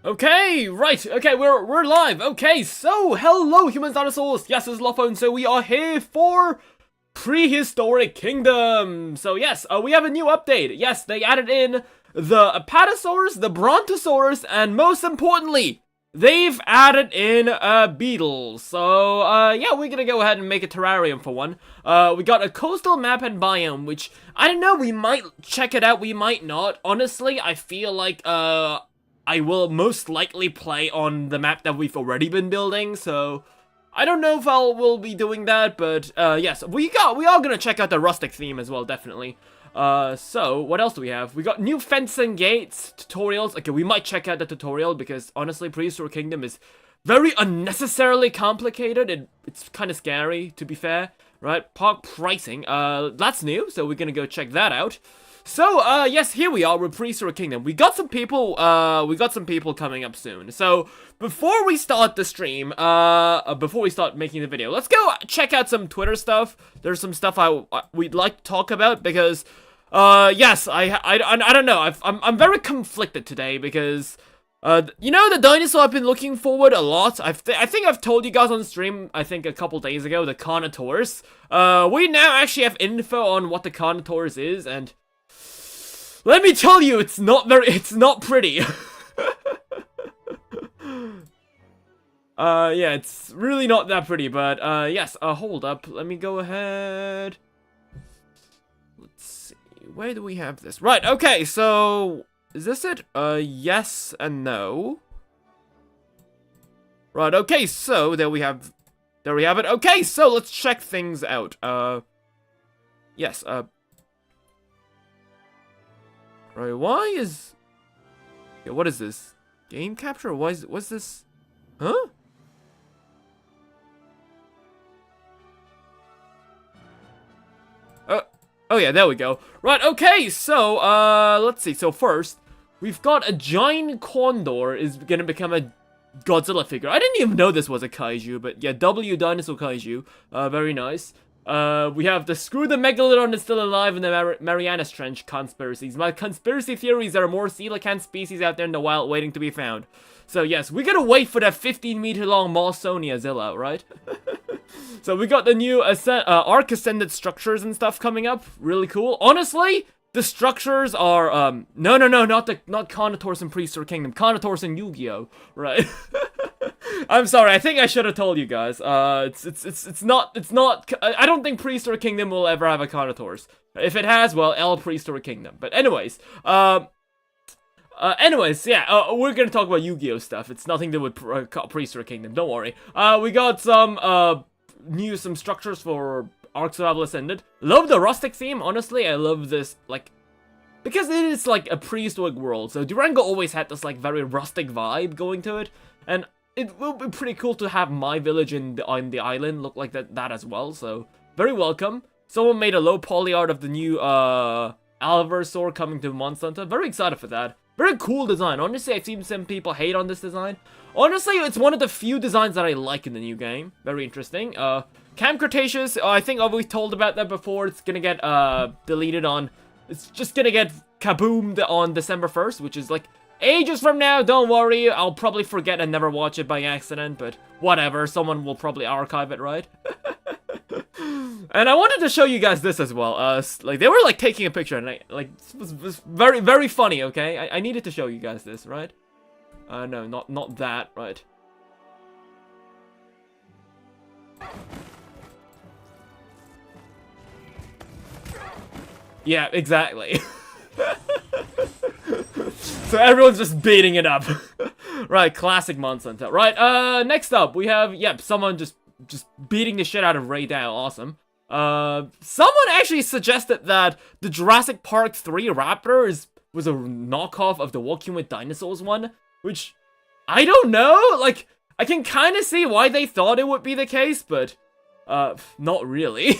Okay, right, okay, we're live. Okay, so hello humans, dinosaurs. Yes, it's Lopho, and so we are here for Prehistoric Kingdom. So yes, we have a new update. Yes, they added in the apatosaurs, the brontosaurus, and most importantly, they've added in beetles. So yeah, we're gonna go ahead and make a terrarium for one. We got a coastal map and biome, which I don't know, we might check it out, we might not. Honestly, I feel like I will most likely play on the map that we've already been building, so I don't know if will be doing that, but yes, we are gonna check out the rustic theme as well, definitely. So what else do we have? We got new fencing gates tutorials. Okay, we might check out the tutorial because honestly, Prehistoric Kingdom is very unnecessarily complicated. It's kind of scary, to be fair, right? Park pricing, that's new, so we're gonna go check that out. So, yes, here we are with Prehistoric Kingdom. We got some people coming up soon. So, before we start the stream, before we start making the video, let's go check out some Twitter stuff. There's some stuff we'd like to talk about because, yes, I don't know. I'm very conflicted today because, you know, the dinosaur I've been looking forward a lot. I think I've told you guys on stream, I think a couple days ago, the Carnotaurus. We now actually have info on what the Carnotaurus is, and let me tell you, it's not pretty. Yeah, it's really not that pretty, but, yes, hold up, let me go ahead. Let's see, where do we have this? Right, okay, so, is this it? Yes and no. Right, okay, so, there we have it. Okay, so, let's check things out. Yes, right, why is... Yeah, what is this? Game capture? What's this? Huh? Oh yeah, there we go. Right, okay, so, let's see. So first, we've got a giant condor is gonna become a Godzilla figure. I didn't even know this was a kaiju, but yeah, W dinosaur kaiju. Very nice. We have the Screw the Megalodon is still alive in the Marianas Trench conspiracies. My conspiracy theories, there are more coelacanth species out there in the wild waiting to be found. So yes, we gotta wait for that 15-meter long Mawsonia Zilla, right? So we got the new arc ascended structures and stuff coming up. Really cool. Honestly, the structures are, no, not Carnotaurus in Prehistoric Kingdom. Carnotaurus in Yu-Gi-Oh! Right? I'm sorry, I think I should have told you guys. It's not, I don't think Prehistoric Kingdom will ever have a Carnotaurus. If it has, well, L Prehistoric Kingdom. But anyways, yeah, we're gonna talk about Yu-Gi-Oh! Stuff. It's nothing to do with Prehistoric Kingdom, don't worry. We got some structures for Ark Survival Ascended. Love the rustic theme, honestly. I love this, like, because it is like a prehistoric world. So Durango always had this like very rustic vibe going to it, and it will be pretty cool to have my village on the island look like that as well. So very welcome. Someone made a low poly art of the new Allosaur coming to Monster Hunter. Very excited for that. Very cool design. Honestly, I've seen some people hate on this design. Honestly, it's one of the few designs that I like in the new game. Very interesting. Camp Cretaceous, I think we've told about that before. It's gonna get deleted on... It's just gonna get kaboomed on December 1st, which is like ages from now. Don't worry, I'll probably forget and never watch it by accident, but whatever. Someone will probably archive it, right? And I wanted to show you guys this as well. Like, they were, like, taking a picture, and it was very, very funny, okay? I needed to show you guys this, right? No, not that, right? Yeah, exactly. So everyone's just beating it up. Right, classic Monster Hunter. Right, next up, we have, yep, someone just beating the shit out of Ray Dow. Awesome. Someone actually suggested that the Jurassic Park 3 Raptor was a knockoff of the Walking with Dinosaurs one, which I don't know. Like, I can kind of see why they thought it would be the case, but not really.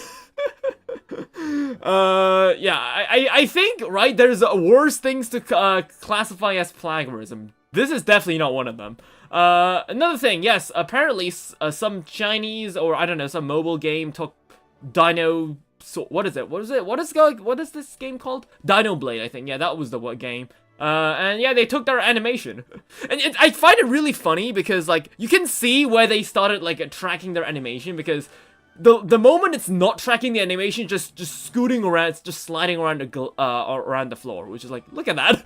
Yeah, I think, right, there's worse things to classify as plagiarism. This is definitely not one of them. Another thing, yes, apparently some Chinese, or I don't know, some mobile game took Dino... So, what is it? What is this game called? Dino Blade, I think. Yeah, that was the game. And yeah, they took their animation. And I find it really funny because, like, you can see where they started, like, tracking their animation because the moment it's not tracking the animation, just scooting around, it's just sliding around the floor, which is like, look at that.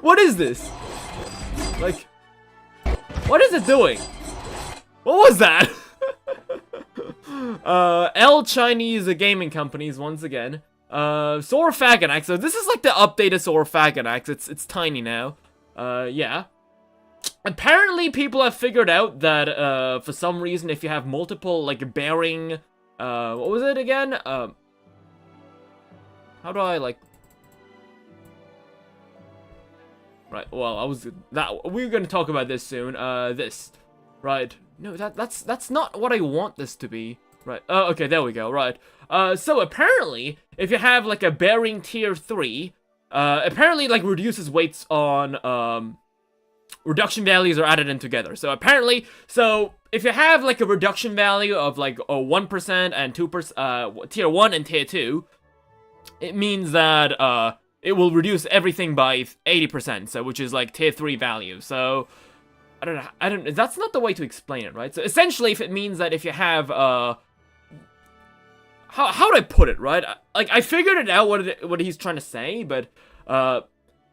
What is this? Like, what is it doing? What was that? Chinese gaming companies once again. Saurophagonax. So this is like the updated Saurophagonax. It's tiny now. Yeah. Apparently, people have figured out that, for some reason, if you have multiple, like, bearing, what was it again? How do I, like... Right, well, we were gonna talk about this soon, this. Right. No, that's not what I want this to be. Right, okay, there we go, right. So apparently, if you have, like, a bearing tier 3, apparently, like, reduces weights on, reduction values are added in together. So apparently, if you have like a reduction value of like 1% and 2%, tier 1 and tier 2, it means that it will reduce everything by 80%. So which is like tier 3 value. So I don't. That's not the way to explain it, right? So essentially, if it means that if you have how do I put it, right? Like I figured it out what he's trying to say, but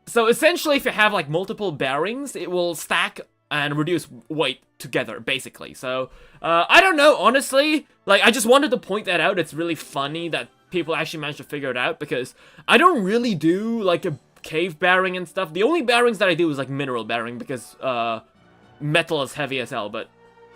so essentially, if you have like multiple bearings, it will stack and reduce weight together, basically. So, I don't know, honestly. Like, I just wanted to point that out. It's really funny that people actually managed to figure it out, because I don't really do, like, a cave bearing and stuff. The only bearings that I do is, like, mineral bearing, because, metal is heavy as hell, but...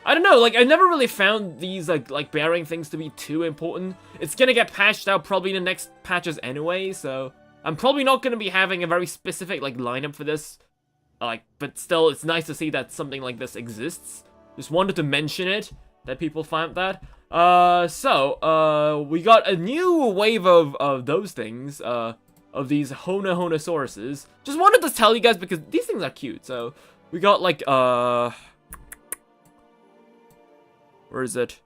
I don't know, like, I never really found these, like bearing things to be too important. It's gonna get patched out probably in the next patches anyway, so... I'm probably not going to be having a very specific, like, lineup for this. Like, but still, it's nice to see that something like this exists. Just wanted to mention it, that people found that. We got a new wave of those things, of these Honosauruses. Just wanted to tell you guys, because these things are cute. So, we got, like, where is it?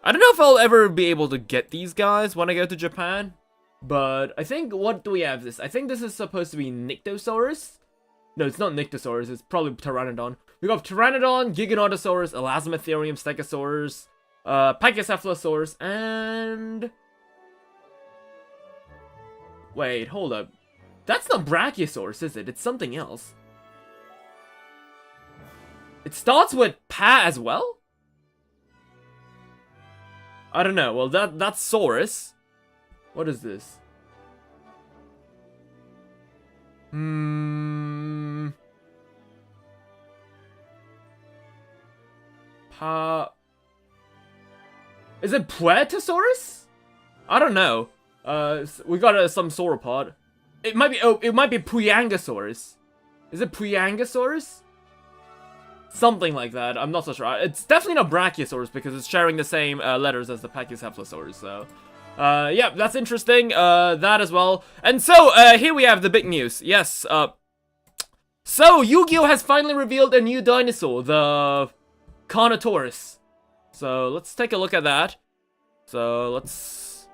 I don't know if I'll ever be able to get these guys when I go to Japan, but I think, what do we have this? I think this is supposed to be Nyctosaurus. No, it's not Nyctosaurus, it's probably Pteranodon. We got Pteranodon, Giganotosaurus, Elasmotherium, Stegosaurus, Pachycephalosaurus, and... Wait, hold up. That's not Brachiosaurus, is it? It's something else. It starts with Pa as well? I don't know. Well, that's Saurus. What is this? Is it Puertosaurus? I don't know. We got some sauropod. It might be. Oh, it might be Puyangosaurus. Is it Puyangosaurus? Something like that. I'm not so sure. It's definitely not Brachiosaurus because it's sharing the same letters as the Pachycephalosaurus. So, yeah, that's interesting. That as well. And so, here we have the big news. Yes. So Yu-Gi-Oh has finally revealed a new dinosaur, the Carnotaurus. So let's take a look at that. So let's.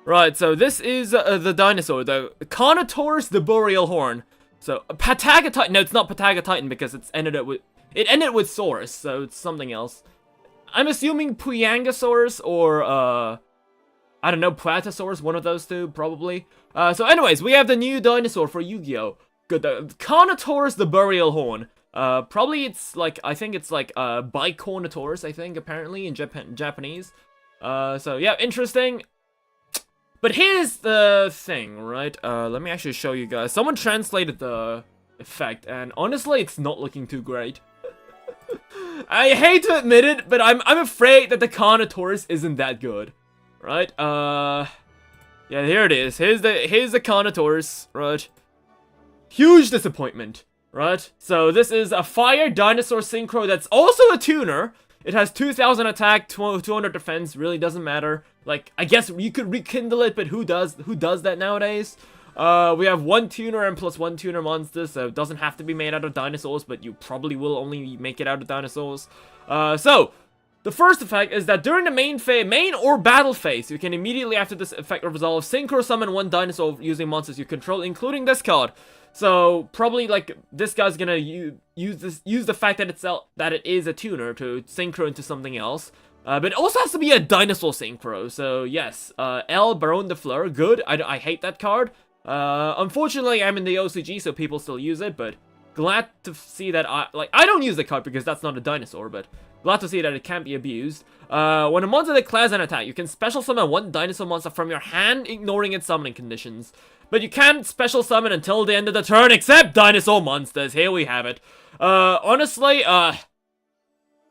Right. So this is the dinosaur, the Carnotaurus, the Boreal Horn. So, Patagatitan, no, it's not Patagatitan because it ended with Saurus, so it's something else. I'm assuming Puyangosaurus or, I don't know, Puertosaurus, one of those two, probably. So anyways, we have the new dinosaur for Yu-Gi-Oh! Good, the Carnotaurus, the Burial Horn. Probably it's like, I think it's like, Bicornotaurus, I think, apparently, in Japanese. So yeah, interesting. But here's the thing, right? Let me actually show you guys. Someone translated the effect, and honestly, it's not looking too great. I hate to admit it, but I'm afraid that the Carnotaurus isn't that good, right? Yeah, here it is. Here's the Carnotaurus, right? Huge disappointment, right? So this is a fire dinosaur synchro that's also a tuner. It has 2,000 attack, 200 defense, really doesn't matter. Like, I guess you could rekindle it, but who does that nowadays? We have 1 tuner and plus 1 tuner monsters, so it doesn't have to be made out of dinosaurs, but you probably will only make it out of dinosaurs. So, The first effect is that during the main or battle phase, you can immediately after this effect resolve, synchro summon one dinosaur using monsters you control, including this card. So probably like this guy's gonna use the fact that it is a tuner to synchro into something else. But it also has to be a dinosaur synchro. So yes, L Baron de Fleur, good. I hate that card. Unfortunately, I'm in the OCG, so people still use it. But glad to see that I don't use the card because that's not a dinosaur. But glad to see that it can't be abused. When a monster declares an attack, you can special summon one dinosaur monster from your hand, ignoring its summoning conditions. But you can't special summon until the end of the turn, except dinosaur monsters. Here we have it. Honestly,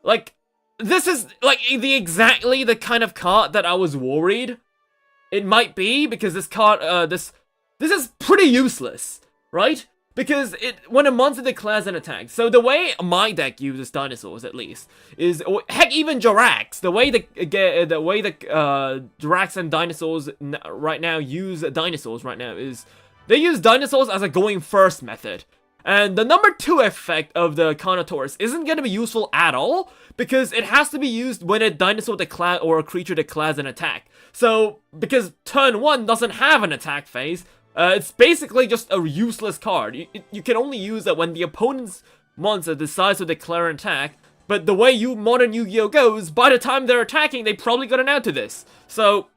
like, this is, like, exactly the kind of card that I was worried it might be, because this card, this is pretty useless, right? Because when a monster declares an attack, so the way my deck uses dinosaurs, at least, is, heck, even Jiracs, the way the Jiracs and dinosaurs right now use dinosaurs right now is, they use dinosaurs as a going first method. And the number 2 effect of the Carnotaurus isn't going to be useful at all, because it has to be used when a dinosaur or a creature declares an attack. So, because turn 1 doesn't have an attack phase, it's basically just a useless card. You can only use it when the opponent's monster decides to declare an attack, but the way modern Yu-Gi-Oh goes, by the time they're attacking, they probably got an out to this. So,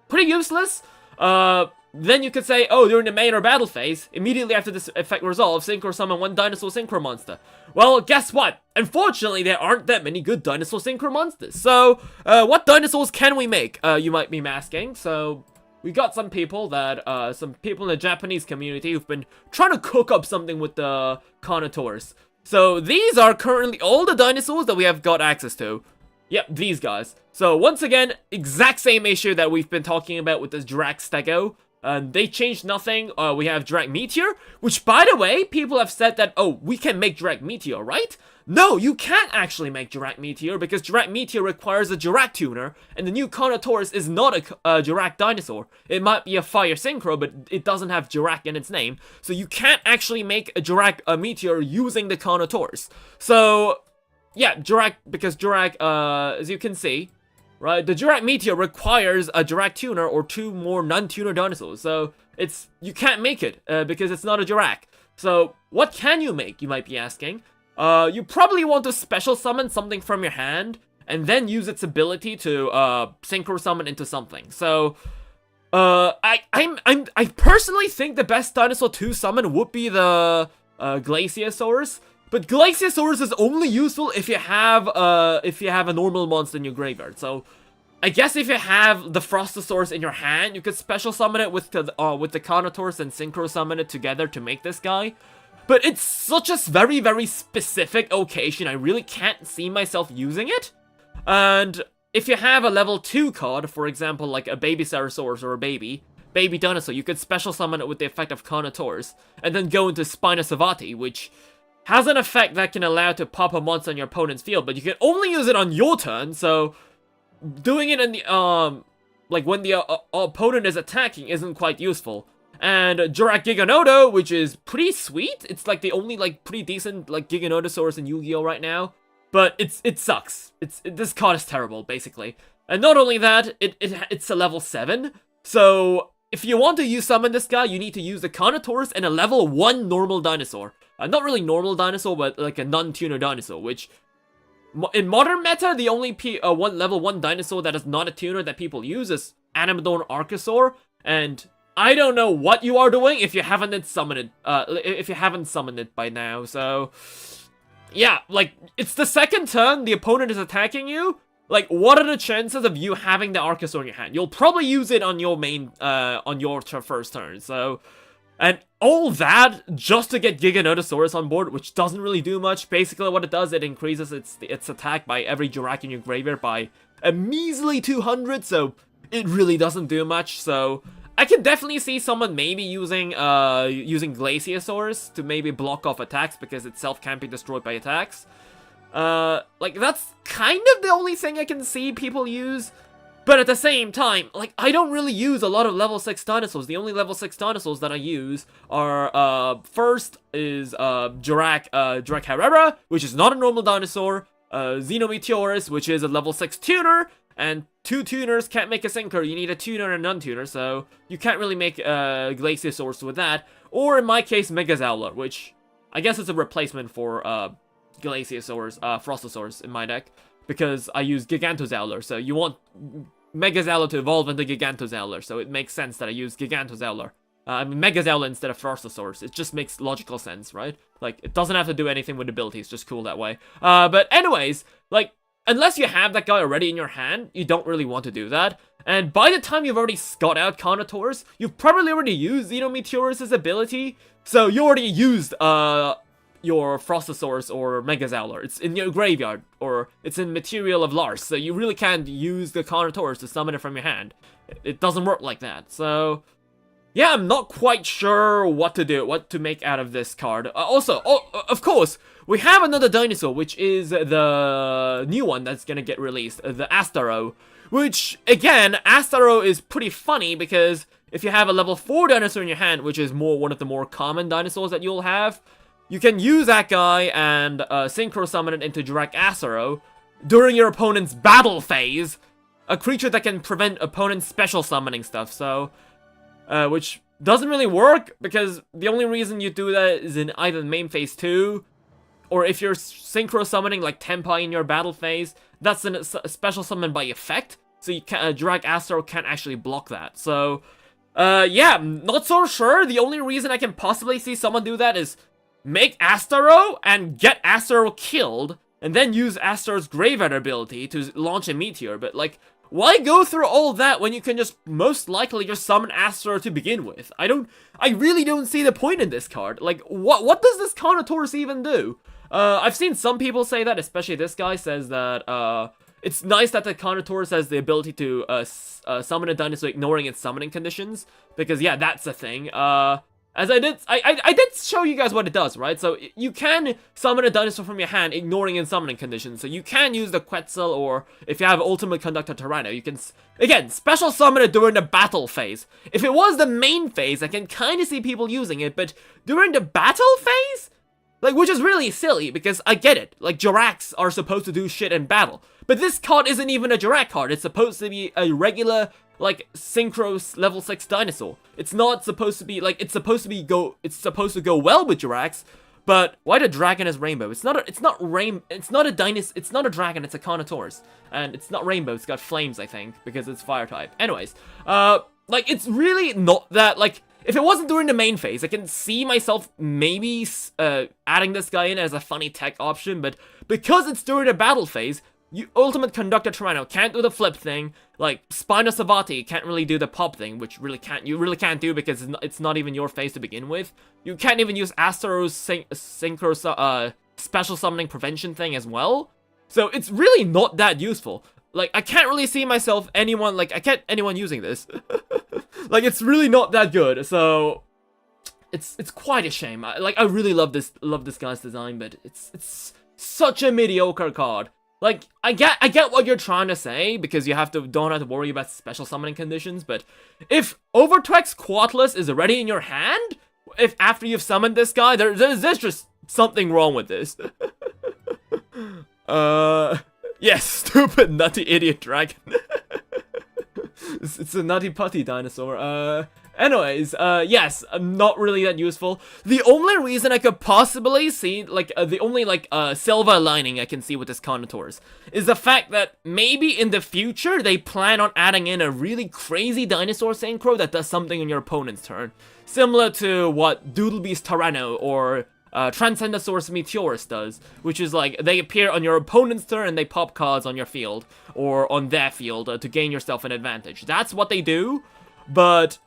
pretty useless. Then you could say, oh, during the main or battle phase, immediately after this effect resolves, synchro summon one dinosaur synchro monster. Well, guess what? Unfortunately, there aren't that many good dinosaur synchro monsters. So, what dinosaurs can we make? You might be asking. So, we got some people in the Japanese community who've been trying to cook up something with the Carnotaurus. So, these are currently all the dinosaurs that we have got access to. Yep, these guys. So, once again, exact same issue that we've been talking about with this Jirac Stego. They changed nothing. We have Jirac Meteor, which, by the way, people have said that, oh, we can make Jirac Meteor, right? No, you can't actually make Jirac Meteor, because Jirac Meteor requires a Jirac tuner, and the new Carnotaurus is not a Jirac dinosaur. It might be a fire synchro, but it doesn't have Jirac in its name, so you can't actually make a Jirac Meteor using the Carnotaurus. So, yeah, because Jirac, as you can see, right, the Jirac Meteor requires a Jirac tuner or 2 more non-tuner dinosaurs. So, you can't make it, because it's not a Jirac. So, what can you make, you might be asking? You probably want to special summon something from your hand, and then use its ability to, synchro summon into something. So, I personally think the best dinosaur to summon would be the, Glaciosaurus. But Glaciosaurus is only useful if you have a normal monster in your graveyard. So, I guess if you have the Frostosaurus in your hand, you could special summon it with the Carnotaurus and synchro summon it together to make this guy. But it's such a very, very specific occasion, I really can't see myself using it. And if you have a level 2 card, for example, like a baby Ceratosaurus or a baby dinosaur, you could special summon it with the effect of Carnotaurus, and then go into Spinosavati, which has an effect that can allow to pop a monster on your opponent's field, but you can only use it on your turn, so doing it in the, like when the opponent is attacking isn't quite useful. And Jirac Giganoto, which is pretty sweet. It's like the only like pretty decent like Giganotosaurus in Yu-Gi-Oh right now, but it sucks. This card is terrible, basically. And not only that, it's a level 7, so if you want to summon this guy, you need to use the Carnotaurus and a level 1 normal dinosaur. Not really normal dinosaur, but like a non-tuner dinosaur, which in modern meta, the only level 1 dinosaur that is not a tuner that people use is Animodon Archosaur, and I don't know what you are doing if you haven't summoned it by now. So yeah, like it's the second turn the opponent is attacking you. Like, what are the chances of you having the Archosaur in your hand? You'll probably use it on your main first turn. So, and all that just to get Giganotosaurus on board, which doesn't really do much. Basically, what it does, it increases its attack by every Jirac in your graveyard by a measly 200. So it really doesn't do much. So I can definitely see someone maybe using Glaciosaurus to maybe block off attacks because itself can't be destroyed by attacks. Like, that's kind of the only thing I can see people use. But at the same time, like, I don't really use a lot of level 6 dinosaurs. The only level 6 dinosaurs that I use are, first is, Jirac harrass, which is not a normal dinosaur. Xenometeorus, which is a level 6 tuner, and 2 tuners can't make a sinker. You need a tuner and a non-tuner, so you can't really make Glaciosaurus with that. Or in my case, Megazowler, which I guess is a replacement for Glaciosaurus, Frostosaurus in my deck, because I use Gigantozowler, so you want Megazowler to evolve into Gigantozowler, so it makes sense that I use Gigantozowler. I mean, Megazowler instead of Frostosaurus. It just makes logical sense, right? Like, it doesn't have to do anything with abilities, just cool that way. But anyways, like, unless you have that guy already in your hand, you don't really want to do that. And by the time you've already scouted out Carnotaurus, you've probably already used Xenometeorus' ability. So you already used, your Frostosaurus or Megazowler. It's in your graveyard, or it's in Material of Lars, so you really can't use the Carnotaurus to summon it from your hand. It doesn't work like that, so... yeah, I'm not quite sure what to do, what to make out of this card. Also, of course, we have another dinosaur, which is the new one that's gonna get released, the Astaro. Which, again, Astaro is pretty funny because if you have a level 4 dinosaur in your hand, which is one of the more common dinosaurs that you'll have, you can use that guy and synchro summon it into Direct Astaro during your opponent's battle phase, a creature that can prevent opponent's special summoning stuff, so... which doesn't really work, because the only reason you do that is in either main phase 2, or if you're synchro summoning like Tenpai in your battle phase, that's a special summon by effect, so you can't, Drag Astro can't actually block that. So, yeah, I'm not so sure. The only reason I can possibly see someone do that is make Astro and get Astro killed, and then use Astro's Graveyard ability to launch a meteor, but like... why go through all that when you can just most likely just summon Astro to begin with? I really don't see the point in this card. Like, what does this Carnotaurus even do? I've seen some people say that, especially this guy says that, it's nice that the Carnotaurus has the ability to, summon a dinosaur ignoring its summoning conditions, because, yeah, that's a thing. As I did show you guys what it does, right? So, you can summon a dinosaur from your hand, ignoring its summoning conditions. So, you can use the Quetzal, or if you have Ultimate Conductor Tyranno, you can, again, special summon it during the battle phase. If it was the main phase, I can kind of see people using it, but during the battle phase? Like, which is really silly, because I get it. Like, Jiracs are supposed to do shit in battle. But this card isn't even a Jirac card. It's supposed to be a regular... like, synchro level 6 dinosaur. It's not supposed to be, like, it's supposed to go well with Jiracs, but why the dragon is rainbow? It's not a dragon, it's a Carnotaurus. And it's not rainbow, it's got flames, I think, because it's fire type. Anyways, like, it's really not that, like, if it wasn't during the main phase, I can see myself maybe, adding this guy in as a funny tech option, but because it's during the battle phase, Ultimate Conductor Tyranno can't do the flip thing, like, Spinosavati can't really do the pop thing, which you really can't do because it's not even your phase to begin with. You can't even use Astro's Synchro, special summoning prevention thing as well. So it's really not that useful. Like, I can't really see myself anyone using this. Like, it's really not that good, so... It's quite a shame. I really love this guy's design, but it's such a mediocre card. Like, I get what you're trying to say, because you don't have to worry about special summoning conditions, but if Overtwex Quatlus is already in your hand, if after you've summoned this guy, there's just something wrong with this. Yes, stupid nutty idiot dragon. It's a nutty putty dinosaur. Anyways, yes, not really that useful. The only reason I could possibly see, like, the only, like, silver lining I can see with this Carnotaurus is the fact that maybe in the future they plan on adding in a really crazy dinosaur synchro that does something on your opponent's turn. Similar to what Doodlebeast Tyranno or Transcendosaurus Meteorus does, which is like, they appear on your opponent's turn and they pop cards on your field, or on their field, to gain yourself an advantage. That's what they do. But,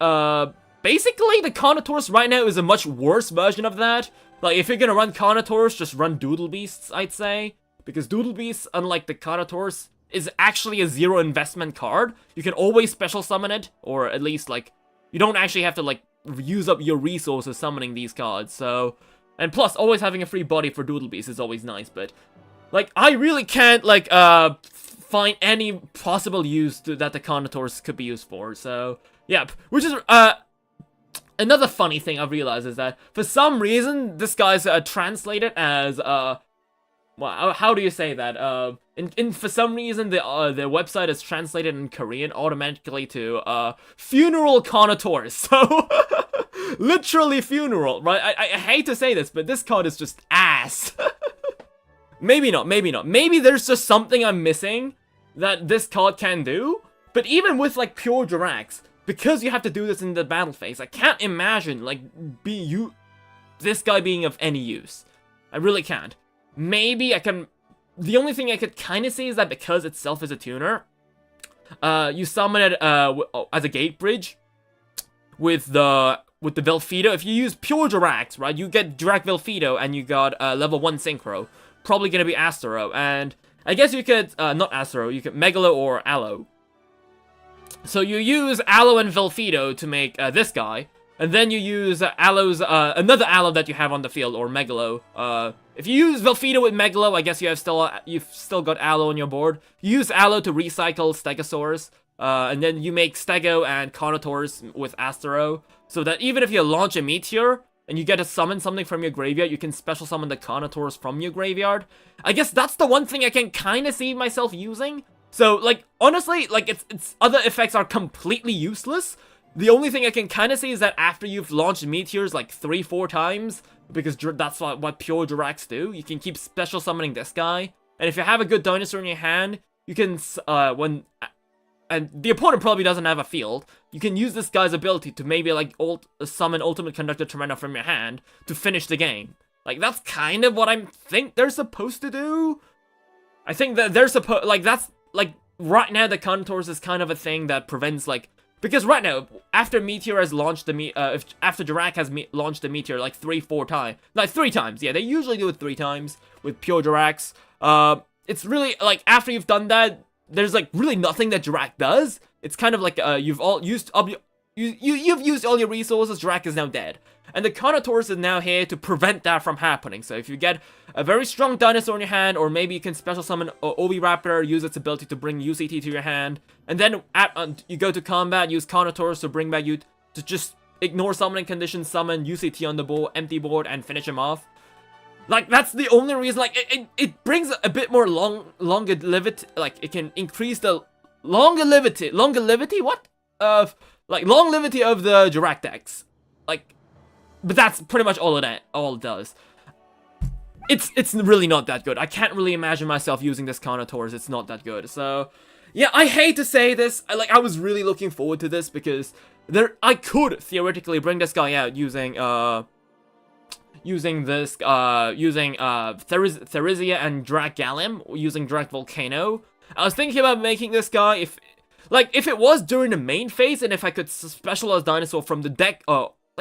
basically, the Carnotaurus right now is a much worse version of that. Like, if you're gonna run Carnotaurus, just run Doodlebeasts, I'd say. Because Doodlebeasts, unlike the Carnotaurus, is actually a zero investment card. You can always special summon it, or at least, like, you don't actually have to, like, use up your resources summoning these cards, so... And plus, always having a free body for Doodlebeasts is always nice, but... Like, I really can't, like, find any possible use that the Carnotaurus could be used for, so... Yep, which is, another funny thing I've realized is that, for some reason, this guy's, translated as, well, how do you say that? For some reason, the website is translated in Korean automatically to funeral connoisseurs. So literally funeral, right? I hate to say this, but this card is just ass. Maybe not, maybe not. Maybe there's just something I'm missing that this card can do. But even with like pure Jirax, because you have to do this in the battle phase, I can't imagine like this guy being of any use. I really can't. Maybe I can. The only thing I could kind of say is that because itself is a tuner, you summon it as a gate bridge with the Velfido. If you use pure Jirax, right, you get Jirax Velfido and you got level 1 Synchro. Probably gonna be Astero, and I guess you could not Astero, you could Megalo or Allo. So you use Allo and Velfido to make this guy, and then you use Allo's another Allo that you have on the field, or Megalo. If you use Velfido with Megalo, I guess you've still got Allo on your board. You use Allo to recycle Stegosaurs, and then you make Stego and Connotaurs with Astero, so that even if you launch a Meteor and you get to summon something from your graveyard, you can special summon the Connotaurs from your graveyard. I guess that's the one thing I can kind of see myself using. So, like, honestly, like, its other effects are completely useless. The only thing I can kind of see is that after you've launched Meteors, like, 3-4 times, because that's what pure Jirax do, you can keep special summoning this guy. And if you have a good dinosaur in your hand, you can, and the opponent probably doesn't have a field, you can use this guy's ability to maybe, like, summon Ultimate Conductor Tremenda from your hand to finish the game. Like, that's kind of what I think they're supposed to do. I think that they're supposed, like, that's, like, right now the Contours is kind of a thing that prevents, like, because right now, after Meteor has launched after Jirax has launched the Meteor, like, 3-4 times, like, 3 times, yeah, they usually do it 3 times with pure Jirax. It's really, like, after you've done that, there's, like, really nothing that Jirax does. It's kind of like, you've used all your resources, Jirax is now dead. And the Connotaurs is now here to prevent that from happening. So if you get a very strong dinosaur in your hand, or maybe you can special summon Oviraptor, use its ability to bring UCT to your hand, and then you go to combat, use Connotaurs to bring back you to just ignore summoning conditions, summon UCT on the board, empty board, and finish him off. Like, that's the only reason, like, it brings a bit more longevity, like, it can increase the longevity, what? Longevity of the Jirax decks. Like, but that's pretty much all it does. It's really not that good. I can't really imagine myself using this Connotaurs, it's not that good. So, yeah, I hate to say this, I was really looking forward to this, because I could theoretically bring this guy out using Therizia and Drak Gallim, using Drak Volcano. I was thinking about making this guy if it was during the main phase, and if I could specialize dinosaur from the deck,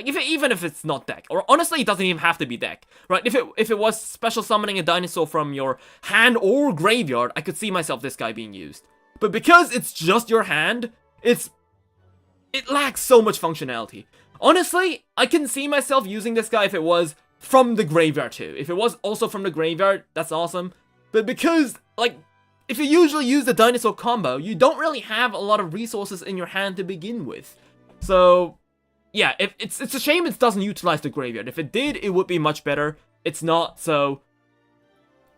even if it's not deck, or honestly it doesn't even have to be deck, right? If it was special summoning a dinosaur from your hand or graveyard, I could see myself this guy being used. But because it's just your hand, it lacks so much functionality. Honestly, I can see myself using this guy if it was from the graveyard too. If it was also from the graveyard, that's awesome. But because, like, if you usually use the dinosaur combo, you don't really have a lot of resources in your hand to begin with. So, yeah, it's a shame it doesn't utilize the graveyard. If it did, it would be much better. It's not, so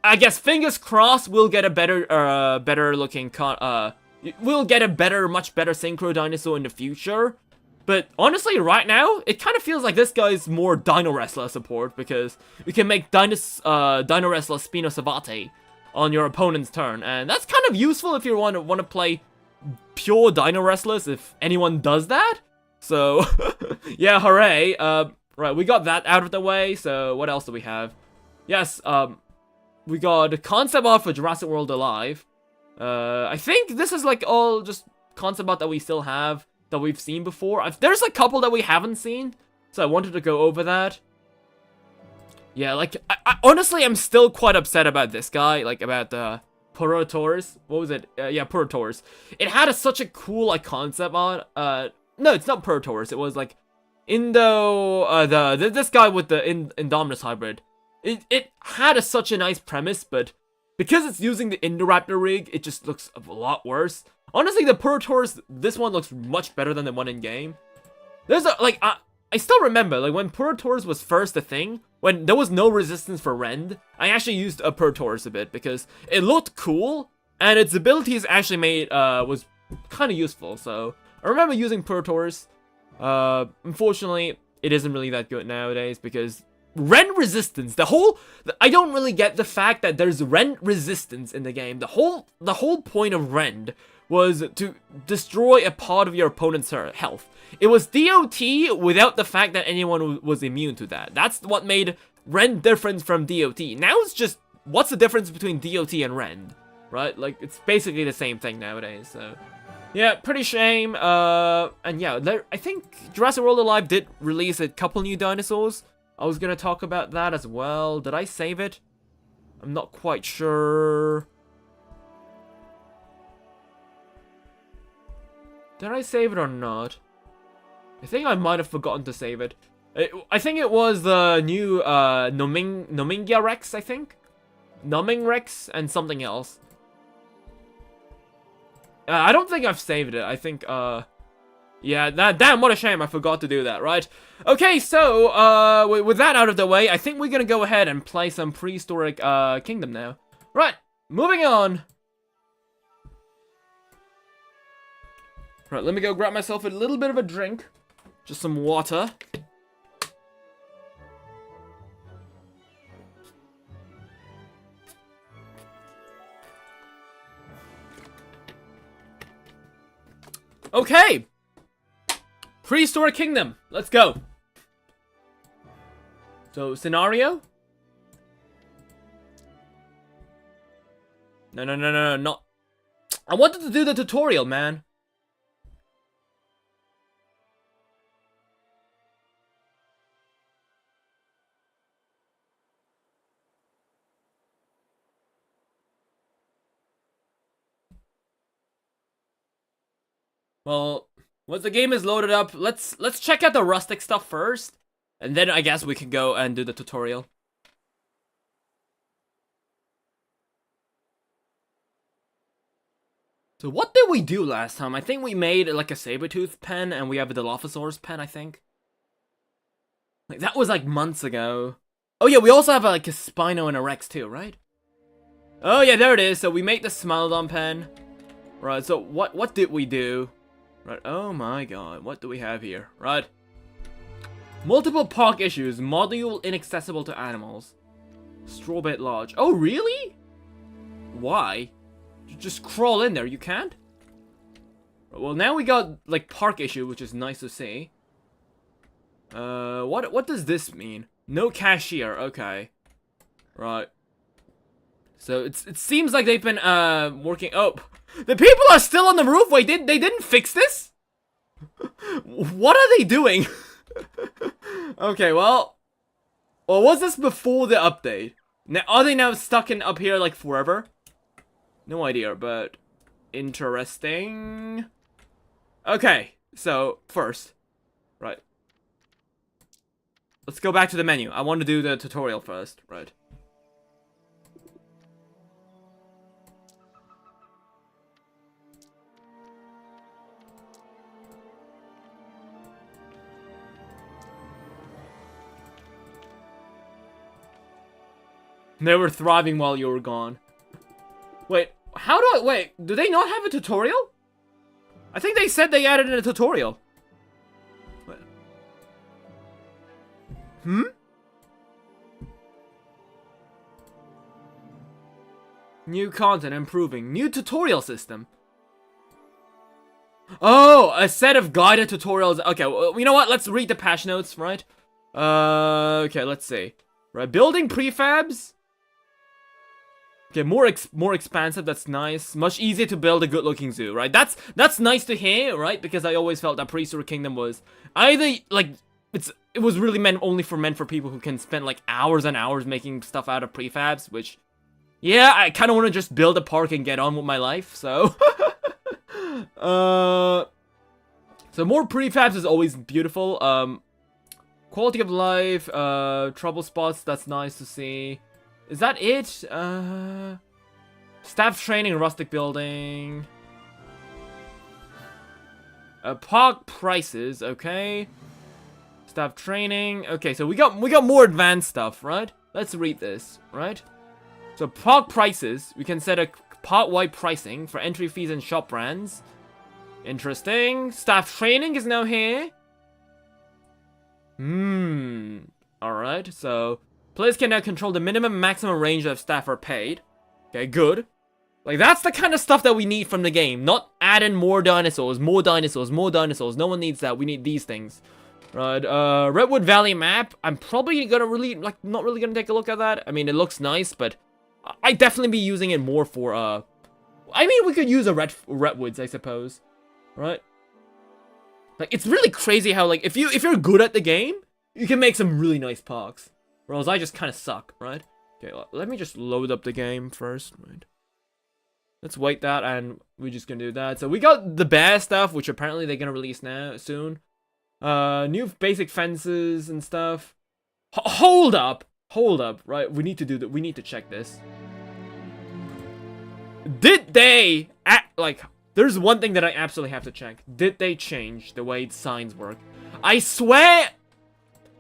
I guess fingers crossed we'll get a better looking we'll get a much better synchro dinosaur in the future. But honestly, right now, it kind of feels like this guy's more Dino Wrestler support, because you can make Dino Wrestler Spinosavate on your opponent's turn, and that's kind of useful if you want to play pure Dino Wrestlers, if anyone does that. So, yeah, hooray. Right, we got that out of the way, so what else do we have? Yes, we got the concept art for Jurassic World Alive. I think this is like all just concept art that we still have, that we've seen before. There's a couple that we haven't seen, so I wanted to go over that. Yeah, like, I honestly, I'm still quite upset about this guy, like, about the Purotaurus. What was it? Yeah, Purotaurus. It had such a cool, like, concept art. No, it's not Purotaurus. It was, like, this guy with the Indominus hybrid. It had such a nice premise, but because it's using the Indoraptor rig, it just looks a lot worse. Honestly, the Purotaurus, this one looks much better than the one in game. There's I I still remember, like, when Purtaurus was first a thing, when there was no resistance for Rend, I actually used a Purtaurus a bit, because it looked cool, and its abilities actually made, was kind of useful, so I remember using Purtaurus. Unfortunately, it isn't really that good nowadays, because Rend resistance, I don't really get the fact that there's Rend resistance in the game. The whole point of Rend was to destroy a part of your opponent's health. It was DOT without the fact that anyone was immune to that. That's what made Rend different from DOT. Now it's just, what's the difference between DOT and Rend? Right? Like, it's basically the same thing nowadays, so... Yeah, pretty shame, and yeah, I think Jurassic World Alive did release a couple new dinosaurs. I was gonna talk about that as well. Did I save it? I'm not quite sure. Did I save it or not? I think I might have forgotten to save it. I think it was the new Nomingia Rex, I think? Numbing Rex and something else. I don't think I've saved it. I think, yeah, damn, what a shame. I forgot to do that, right? Okay, so, with that out of the way, I think we're gonna go ahead and play some Prehistoric Kingdom now. Right, moving on. Right, let me go grab myself a little bit of a drink. Just some water. Okay! Prehistoric Kingdom, let's go. So, scenario? No, not. I wanted to do the tutorial, man. Well, once the game is loaded up, let's check out the rustic stuff first, and then I guess we can go and do the tutorial. So what did we do last time? I think we made like a saber-tooth pen, and we have a Dilophosaurus pen, I think. Like, that was like months ago. Oh yeah, we also have like a Spino and a Rex too, right? Oh yeah, there it is. So we made the Smilodon pen. Right, so what did we do? Right, oh my god, what do we have here? Right. Multiple park issues, module inaccessible to animals. Strawbed Lodge. Oh, really? Why? Just crawl in there, you can't? Well, now we got, like, park issue, which is nice to see. What does this mean? No cashier, okay. Right. So, it seems like they've been, working... Oh, the people are still on the roof? Wait, they didn't fix this? What are they doing? Okay, well, was this before the update? Now, are they now stuck in up here, like, forever? No idea, but interesting. Okay, so, first, right. Let's go back to the menu. I want to do the tutorial first, right. They were thriving while you were gone. Wait, wait, do they not have a tutorial? I think they said they added in a tutorial. What? Hmm? New content improving. New tutorial system. Oh, a set of guided tutorials. Okay, well, you know what? Let's read the patch notes, right? Okay, let's see. Right, building prefabs. Okay, more expansive, that's nice. Much easier to build a good-looking zoo, right? That's nice to hear, right? Because I always felt that Prehistoric Kingdom was either, like, it was really meant for people who can spend, like, hours and hours making stuff out of prefabs, which, yeah, I kind of want to just build a park and get on with my life, so. So more prefabs is always beautiful. Quality of life, trouble spots, that's nice to see. Is that it? Staff training, rustic building. Park prices, okay. Staff training. Okay, so we got more advanced stuff, right? Let's read this, right? So park prices. We can set a park-wide pricing for entry fees and shop brands. Interesting. Staff training is now here. Alright, so players can now control the minimum and maximum range of staff are paid. Okay, good. Like, that's the kind of stuff that we need from the game. Not add in more dinosaurs, more dinosaurs, more dinosaurs. No one needs that. We need these things. Right, Redwood Valley map. I'm probably gonna not really gonna take a look at that. I mean, it looks nice, but I'd definitely be using it more for, I mean, we could use a Redwoods, I suppose. Right? Like, it's really crazy how, like, if you're good at the game, you can make some really nice parks. Whereas I just kind of suck, right? Okay, let me just load up the game first, right? Let's wait that, and we're just gonna do that. So we got the bear stuff, which apparently they're gonna release now, soon. New basic fences and stuff. Hold up, right? We need to do that. We need to check this. Did they like? There's one thing that I absolutely have to check. Did they change the way signs work? I swear,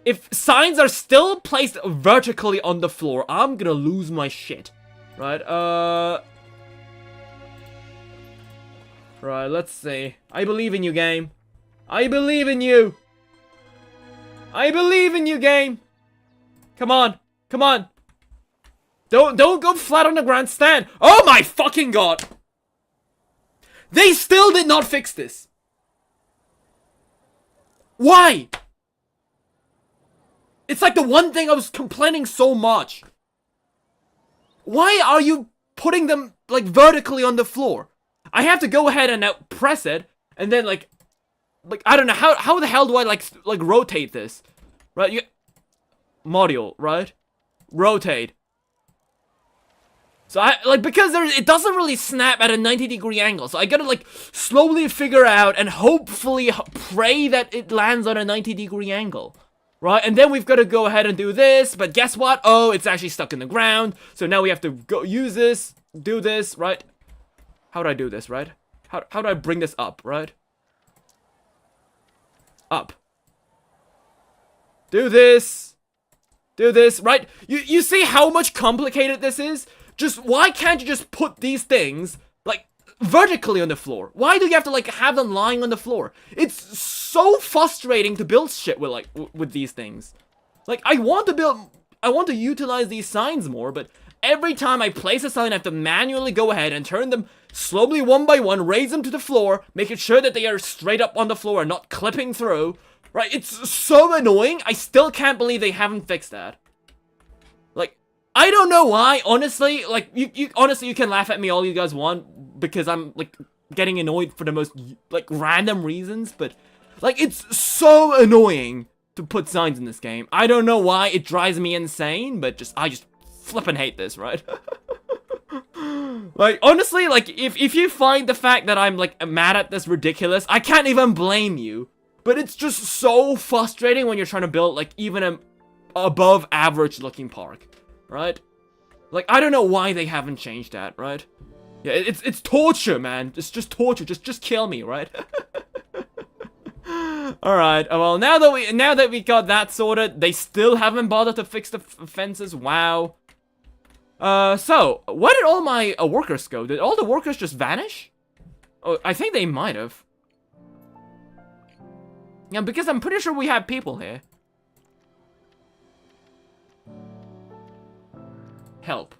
if signs are still placed vertically on the floor, I'm gonna lose my shit. Right? Right, let's see. I believe in you, game. I believe in you. I believe in you, game. Come on. Come on. Don't go flat on the ground. Stand. Oh my fucking god. They still did not fix this. Why? It's like the one thing I was complaining so much. Why are you putting them, like, vertically on the floor? I have to go ahead and now press it, and then, like, I don't know, how the hell do I, like rotate this? Right, module, right? Rotate. So because it doesn't really snap at a 90-degree angle, so I gotta, like, slowly figure out and hopefully pray that it lands on a 90-degree angle. Right, and then we've got to go ahead and do this, but guess what? Oh, it's actually stuck in the ground, so now we have to go use this, do this, right? How do I do this, right? How do I bring this up, right? Up. Do this, right? You see how much complicated this is? Just, why can't you just put these things, like, vertically on the floor? Why do you have to, like, have them lying on the floor? It's so frustrating to build shit with, like, with these things. Like, I want to utilize these signs more, but every time I place a sign, I have to manually go ahead and turn them slowly one by one, raise them to the floor, making sure that they are straight up on the floor and not clipping through. Right, it's so annoying. I still can't believe they haven't fixed that. Like, I don't know why, honestly. Like, honestly, you can laugh at me all you guys want, because I'm, like, getting annoyed for the most, like, random reasons, but, like, it's so annoying to put signs in this game. I don't know why, it drives me insane, but I just flippin' hate this, right? Like, honestly, like, if you find the fact that I'm, like, mad at this ridiculous, I can't even blame you. But it's just so frustrating when you're trying to build, like, even a above average looking park, right? Like, I don't know why they haven't changed that, right? Yeah, it's torture, man. It's just torture. Just kill me, right? All right. Well, now that we got that sorted, they still haven't bothered to fix the fences. Wow. So where did all my workers go? Did all the workers just vanish? Oh, I think they might have. Yeah, because I'm pretty sure we have people here. Help.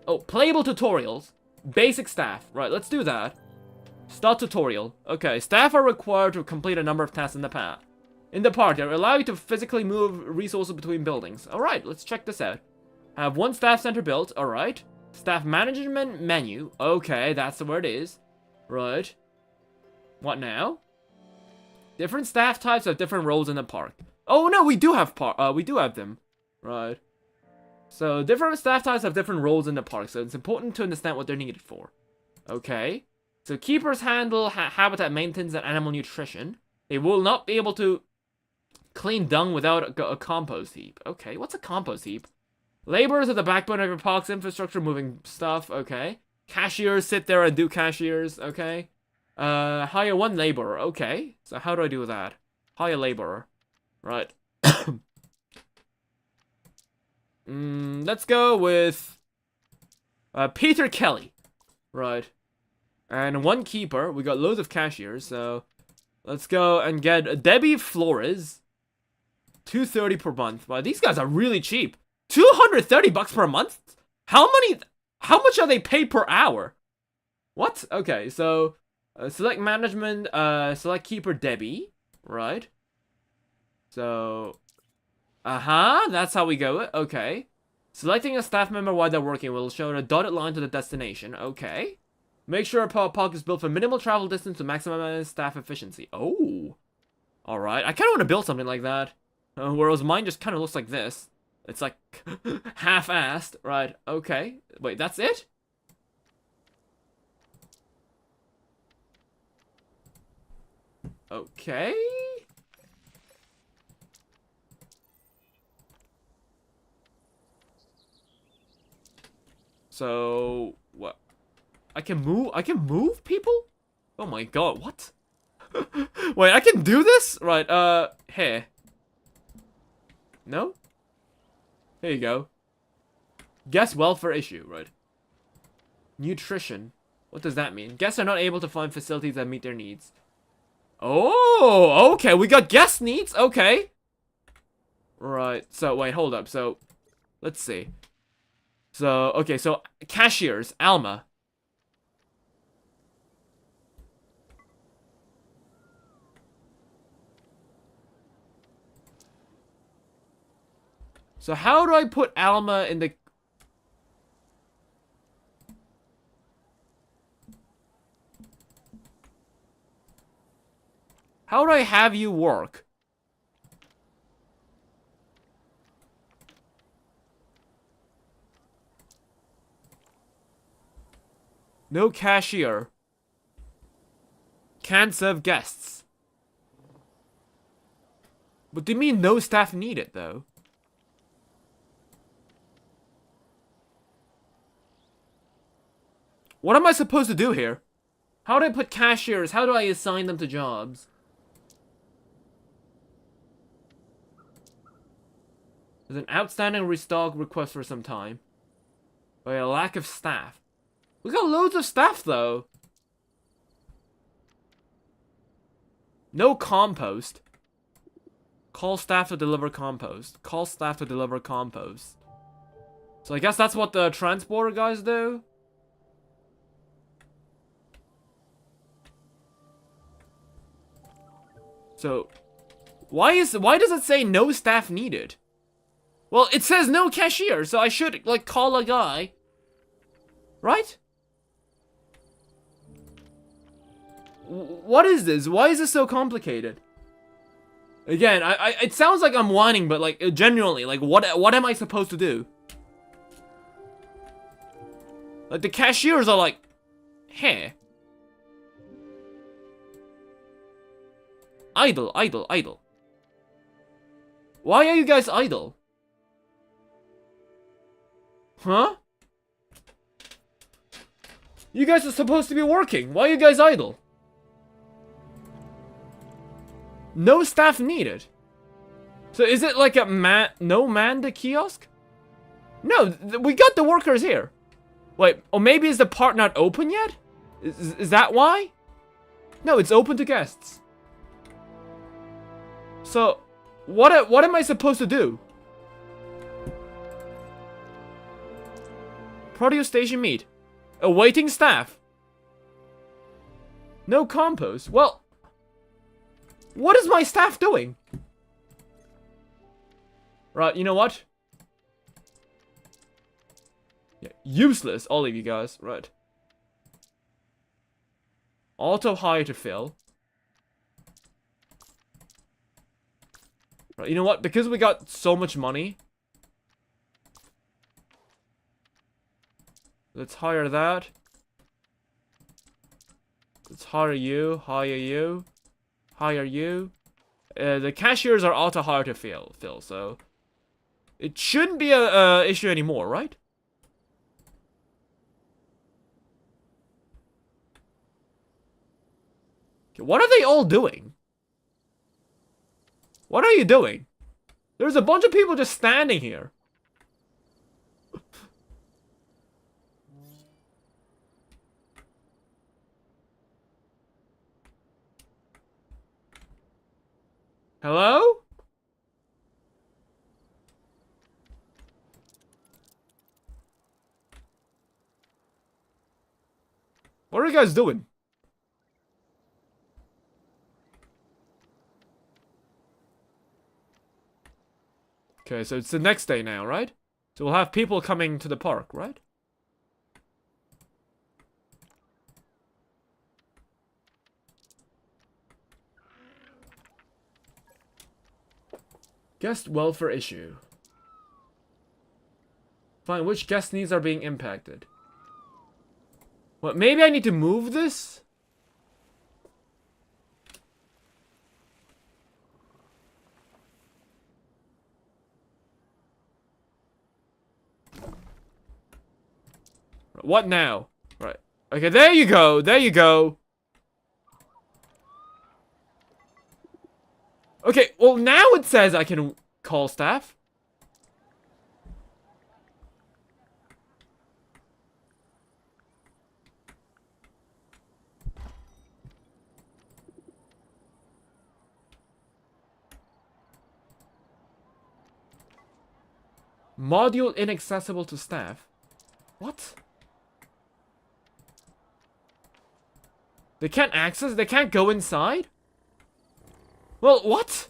Oh, playable tutorials. Basic staff. Right, let's do that. Start tutorial. Okay, staff are required to complete a number of tasks in the park. They allow you to physically move resources between buildings. Alright, let's check this out. Have one staff center built. Alright. Staff management menu. Okay, that's where it is. Right. What now? Different staff types have different roles in the park. Oh no, we do have them. Right. So different staff types have different roles in the park, so it's important to understand what they're needed for. Okay. So keepers handle habitat maintenance and animal nutrition. They will not be able to clean dung without a compost heap. Okay, what's a compost heap? Laborers are the backbone of your park's infrastructure, moving stuff. Okay. Cashiers sit there and do cashiers. Okay. Hire one laborer. Okay. So how do I do that? Hire laborer. Right. Let's go with Peter Kelly. Right. And 1 keeper. We got loads of cashiers, so let's go and get Debbie Flores. $230 per month. Wow, these guys are really cheap. $230 per month? How much are they paid per hour? What? Okay, so select management, select keeper Debbie, right? So that's how we go it. Okay. Selecting a staff member while they're working will show a dotted line to the destination. Okay. Make sure a park is built for minimal travel distance to maximize staff efficiency. Oh. Alright. I kind of want to build something like that. Whereas mine just kind of looks like this. It's like half-assed. Right. Okay. Wait, that's it? Okay. So, what? I can move people? Oh my god, what? Wait, I can do this? Right, here. No? Here you go. Guest welfare issue, right? Nutrition. What does that mean? Guests are not able to find facilities that meet their needs. Oh, okay, we got guest needs, okay. Right, so, wait, hold up, so, let's see. So, okay, so, cashiers, Alma. So how do I put Alma in the... How do I have you work? No cashier. Can't serve guests. But do you mean no staff needed, though? What am I supposed to do here? How do I put cashiers? How do I assign them to jobs? There's an outstanding restock request for some time. By a lack of staff. We got loads of staff, though. No compost. Call staff to deliver compost. Call staff to deliver compost. So I guess that's what the transporter guys do? So, why does it say no staff needed? Well, it says no cashier, so I should, like, call a guy. Right? What is this? Why is this so complicated? Again, it sounds like I'm whining, but, like, genuinely, like, what am I supposed to do? Like, the cashiers are like, hey. Idle, idle, idle. Why are you guys idle? Huh? You guys are supposed to be working. Why are you guys idle? No staff needed. So is it like a no manned kiosk? No, we got the workers here. Wait, or maybe is the part not open yet? Is that why? No, it's open to guests. So, what am I supposed to do? Produce station meet. Awaiting staff. No compost. Well, what is my staff doing? Right, you know what? Yeah, useless, all of you guys. Right. Auto hire to fill. Right, you know what? Because we got so much money. Let's hire that. Let's hire you, hire you, hire you. The cashiers are auto hire to fill, so it shouldn't be a issue anymore, right? Okay, what are they all doing? What are you doing? There's a bunch of people just standing here. Hello? What are you guys doing? Okay, so it's the next day now, right? So we'll have people coming to the park, right? Guest welfare issue. Find which guest needs are being impacted. What, maybe I need to move this? What now? Right. Okay, there you go. There you go. Okay, well now it says I can call staff. Module inaccessible to staff. What? They can't access? They can't go inside? Well, what?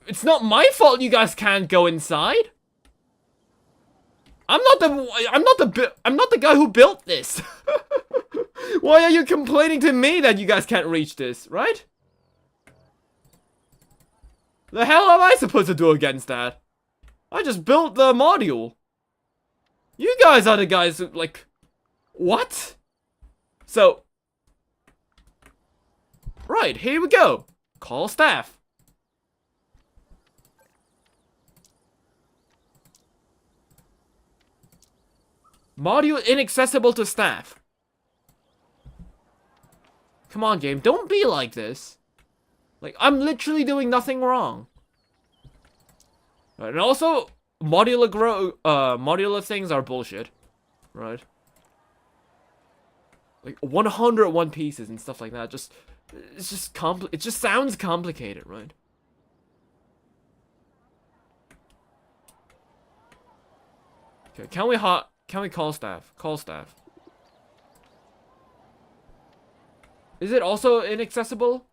It's not my fault you guys can't go inside. I'm not the guy who built this. Why are you complaining to me that you guys can't reach this, right? The hell am I supposed to do against that? I just built the module. You guys are the guys who, like... What? So... Right, here we go. Call staff. Module inaccessible to staff. Come on, game. Don't be like this. Like, I'm literally doing nothing wrong. Right, and also, modular things are bullshit. Right? Like, 101 pieces and stuff like that. It just sounds complicated, right? Okay, can we call staff? Call staff. Is it also inaccessible?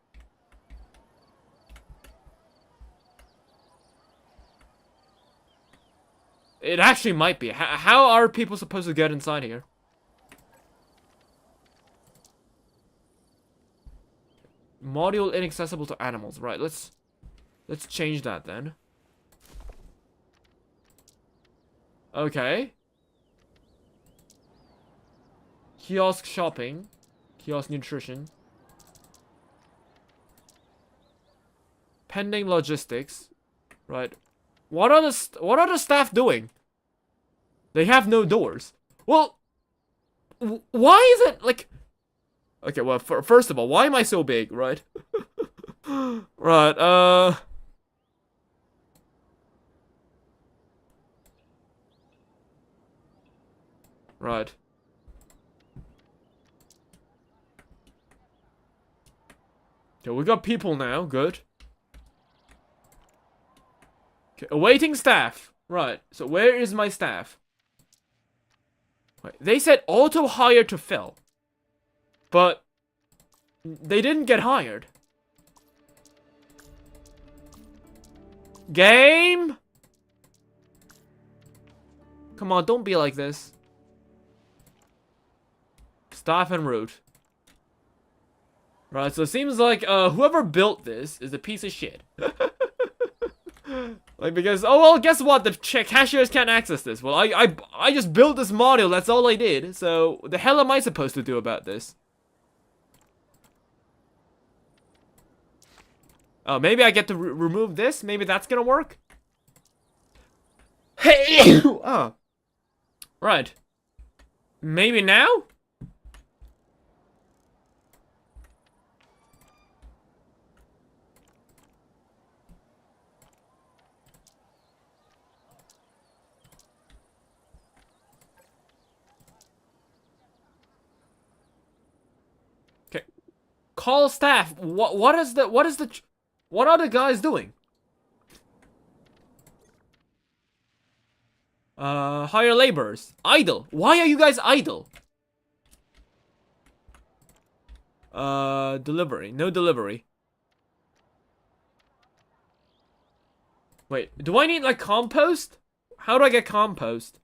It actually might be. How are people supposed to get inside here? Module inaccessible to animals. Right, let's change that then. Okay. Kiosk shopping. Kiosk nutrition. Pending logistics. Right. What are the staff doing? They have no doors. Well, why is it like... Okay, well, first of all, why am I so big, right? Right, Right. Okay, we got people now, good. Okay, awaiting staff. Right, so where is my staff? Right, they said auto hire to fill. But they didn't get hired. Game? Come on, don't be like this. Staff en route. Right, so it seems like whoever built this is a piece of shit. Like, because, oh well, guess what? The cashiers can't access this. Well, I just built this module, that's all I did. So, the hell am I supposed to do about this? Oh, maybe I get to remove this? Maybe that's gonna work? Hey! Oh. Right. Maybe now? Call staff. What are the guys doing? Hire laborers. Idle. Why are you guys idle? Delivery. No delivery. Wait, do I need like compost? How do I get compost?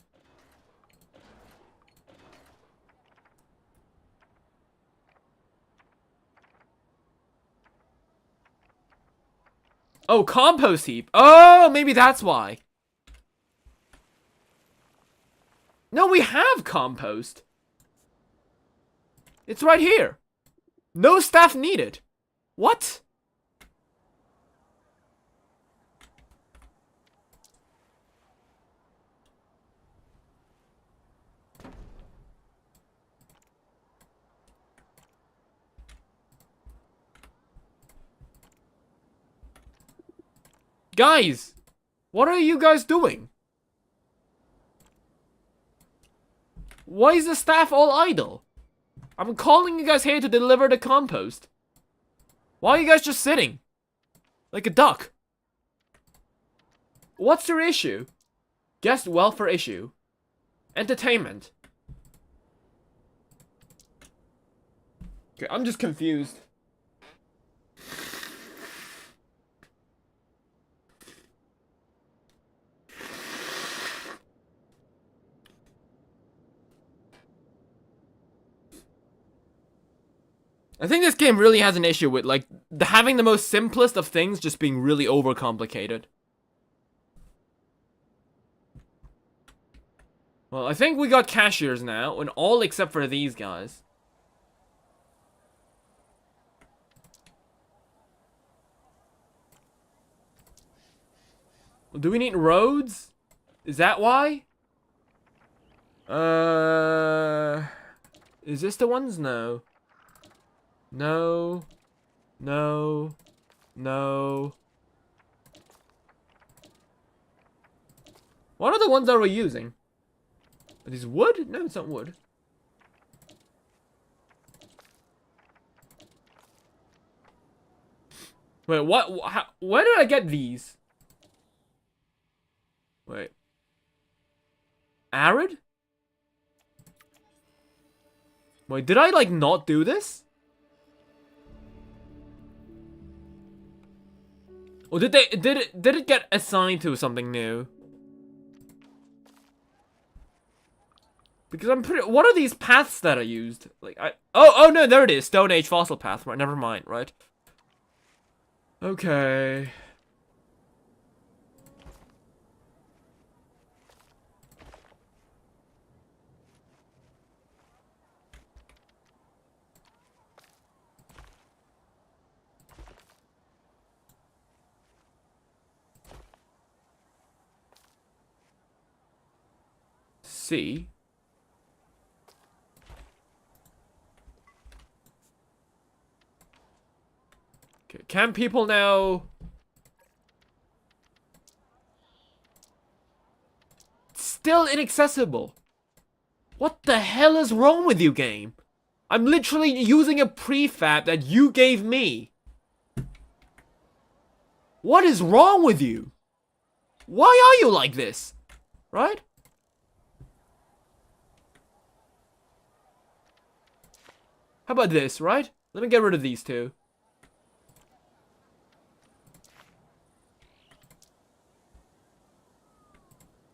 Oh, compost heap. Oh, maybe that's why. No, we have compost. It's right here. No staff needed. What? Guys, what are you guys doing? Why is the staff all idle? I'm calling you guys here to deliver the compost. Why are you guys just sitting? Like a duck. What's your issue? Guest welfare issue. Entertainment. Okay, I'm just confused. I think this game really has an issue with, like, having the most simplest of things just being really overcomplicated. Well, I think we got cashiers now, and all except for these guys. Well, do we need roads? Is that why? Is this the ones? No. No. No. No. What are the ones that we're using? Are these wood? No, it's not wood. Wait, what? Where did I get these? Wait. Arid? Wait, did I, like, not do this? Or did it get assigned to something new? Because I'm pretty. What are these paths that are used? Like oh no, there it is. Stone Age fossil path. Right, never mind. Right. Okay. See. Okay, can people now... Still inaccessible. What the hell is wrong with you, game? I'm literally using a prefab that you gave me. What is wrong with you? Why are you like this? Right? How about this, right? Let me get rid of these two.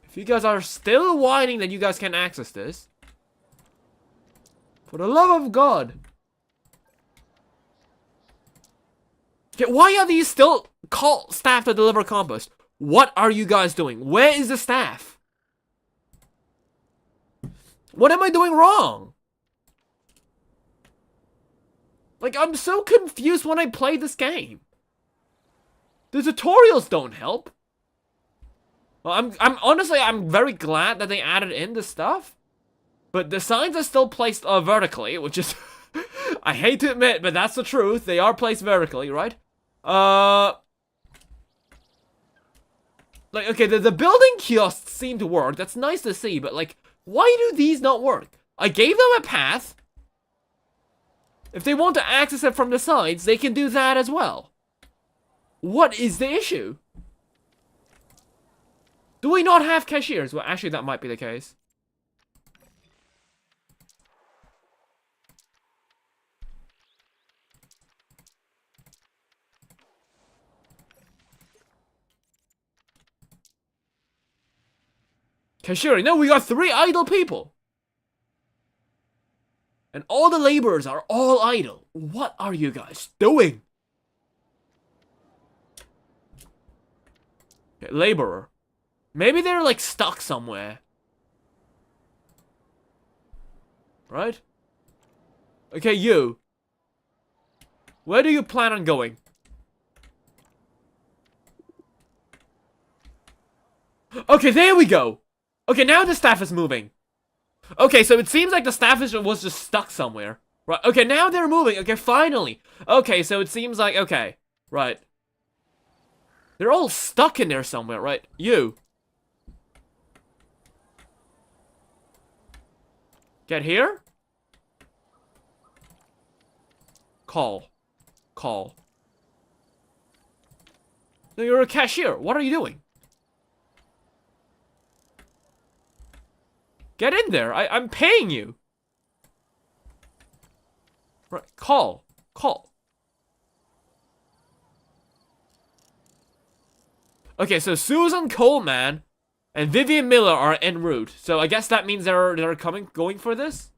If you guys are still whining that you guys can't access this, for the love of God. Okay, why are these still call staff to deliver compost? What are you guys doing? Where is the staff? What am I doing wrong? Like, I'm so confused when I play this game. The tutorials don't help. Well, I'm very glad that they added in this stuff. But the signs are still placed vertically, which is... I hate to admit, but that's the truth. They are placed vertically, right? Like, okay, the building kiosks seem to work. That's nice to see, but, like, why do these not work? I gave them a path. If they want to access it from the sides, they can do that as well. What is the issue? Do we not have cashiers? Well, actually, that might be the case. Cashier, no, we got 3 idle people. And all the laborers are all idle. What are you guys doing? Okay, laborer. Maybe they're like stuck somewhere. Right? Okay, you. Where do you plan on going? Okay, there we go. Okay, now the staff is moving. Okay, so it seems like the staff was just stuck somewhere. Right, okay, now they're moving. Okay, finally. Okay, so it seems like, okay. Right. They're all stuck in there somewhere, right? You. Get here? Call. Call. No, you're a cashier. What are you doing? Get in there. I'm paying you. Right. Call. Call. Okay, so Susan Coleman and Vivian Miller are en route. So I guess that means they're going for this?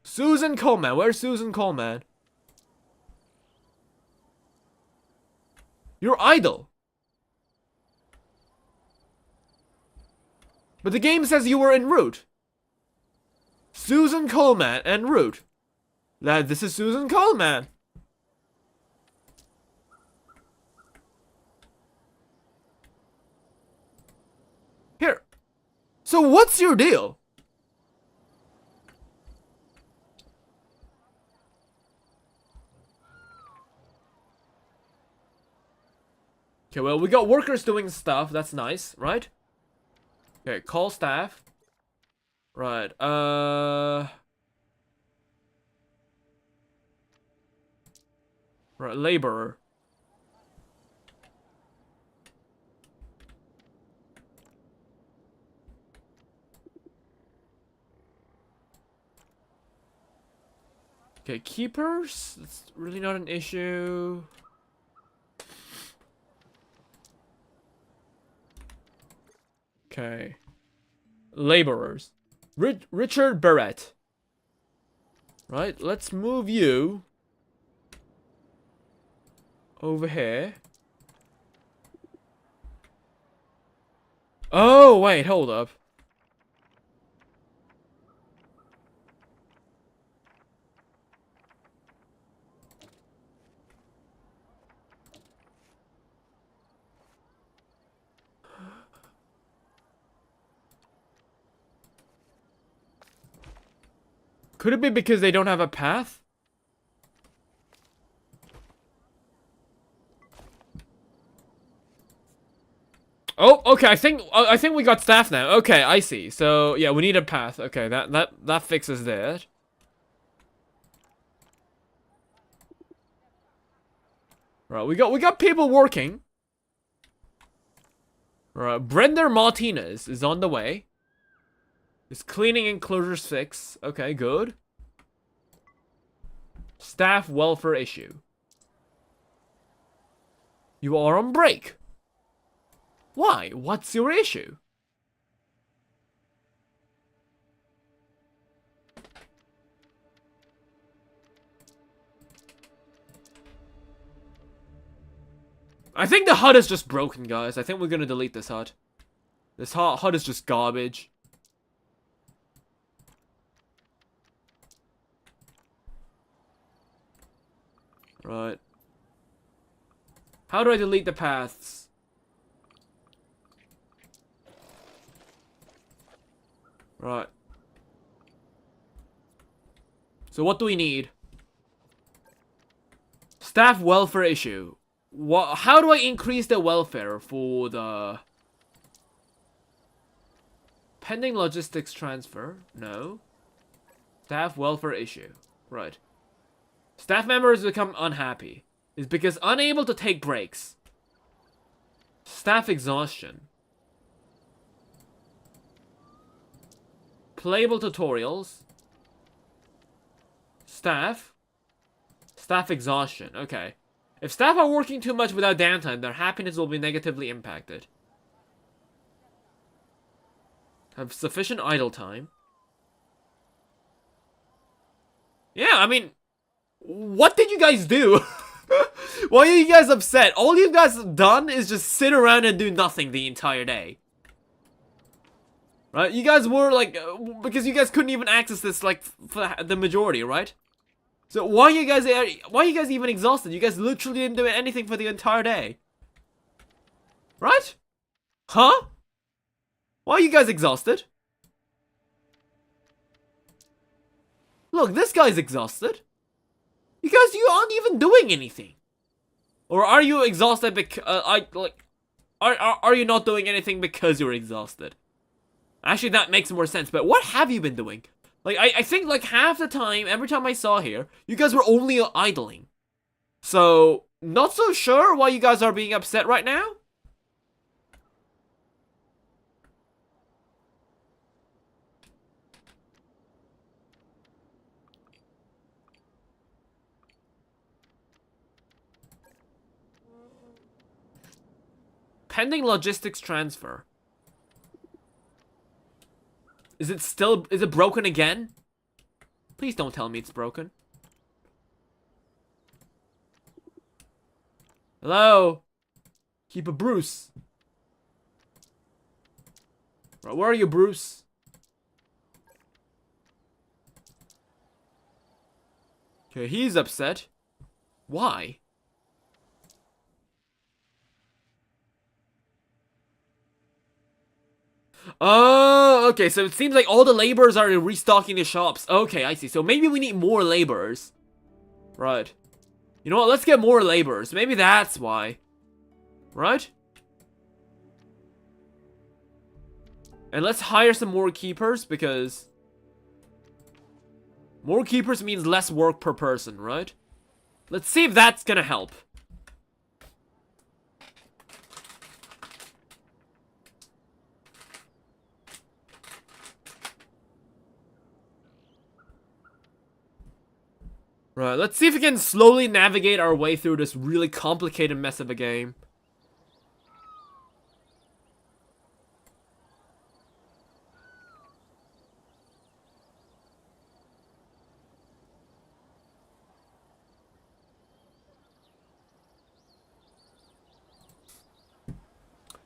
Susan Coleman. Where's Susan Coleman? You're idle. But the game says you were en route. Susan Coleman en route. This is Susan Coleman. Here. So what's your deal? Okay, well, we got workers doing stuff. That's nice, right? Okay, call staff. Right, Right, laborer. Okay, keepers? That's really not an issue. Okay. Laborers. Richard Barrett. Right, let's move you over here. Oh, wait, hold up. Could it be because they don't have a path? Oh, okay. I think we got staff now. Okay, I see. So yeah, we need a path. Okay, that fixes that. Right, we got people working. Right, Brenda Martinez is on the way. Is cleaning enclosures 6. Okay, good. Staff welfare issue. You are on break. Why? What's your issue? I think the HUD is just broken, guys. I think we're gonna delete this HUD. This HUD is just garbage. Right. How do I delete the paths? Right. So what do we need? Staff welfare issue. How do I increase the welfare for the Pending logistics transfer. No. Staff welfare issue. Right. Staff members become unhappy. Is because unable to take breaks. Staff exhaustion. Playable tutorials. Staff. Staff exhaustion. Okay. If staff are working too much without downtime, their happiness will be negatively impacted. Have sufficient idle time. Yeah, I mean, what did you guys do? Why are you guys upset? All you guys have done is just sit around and do nothing the entire day. Right? You guys were like, because you guys couldn't even access this like for the majority, right? So why are you guys even exhausted? You guys literally didn't do anything for the entire day. Right? Huh? Why are you guys exhausted? Look, this guy's exhausted. You aren't even doing anything. Or are you exhausted because are you not doing anything because you're exhausted? Actually, that makes more sense. But what have you been doing? Like, I think like half the time, every time I saw here, you guys were only idling. So, not so sure why you guys are being upset right now. Pending logistics transfer. Is it broken again? Please don't tell me it's broken. Hello? Keep a Bruce. Right, where are you, Bruce? Okay, he's upset. Why? Oh, okay, so it seems like all the laborers are restocking the shops. Okay, I see. So maybe we need more laborers. Right. You know what? Let's get more laborers. Maybe that's why. Right? And let's hire some more keepers, because more keepers means less work per person, right? Let's see if that's gonna help. Right, let's see if we can slowly navigate our way through this really complicated mess of a game.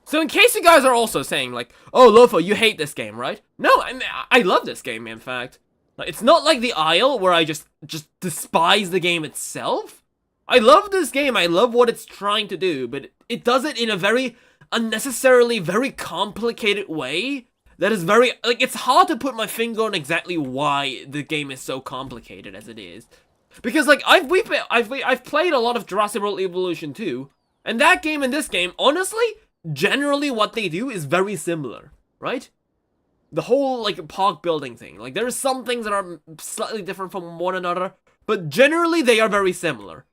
So in case you guys are also saying like, oh, Lopho, you hate this game, right? No, I love this game, in fact. Like, it's not like The Isle, where I just despise the game itself. I love this game, I love what it's trying to do, but it does it in a very unnecessarily very complicated way that is very, like, it's hard to put my finger on exactly why the game is so complicated as it is. Because, like, I've played a lot of Jurassic World Evolution 2, and that game and this game, honestly, generally what they do is very similar, right? The whole, like, park building thing. Like, there are some things that are slightly different from one another, but generally they are very similar.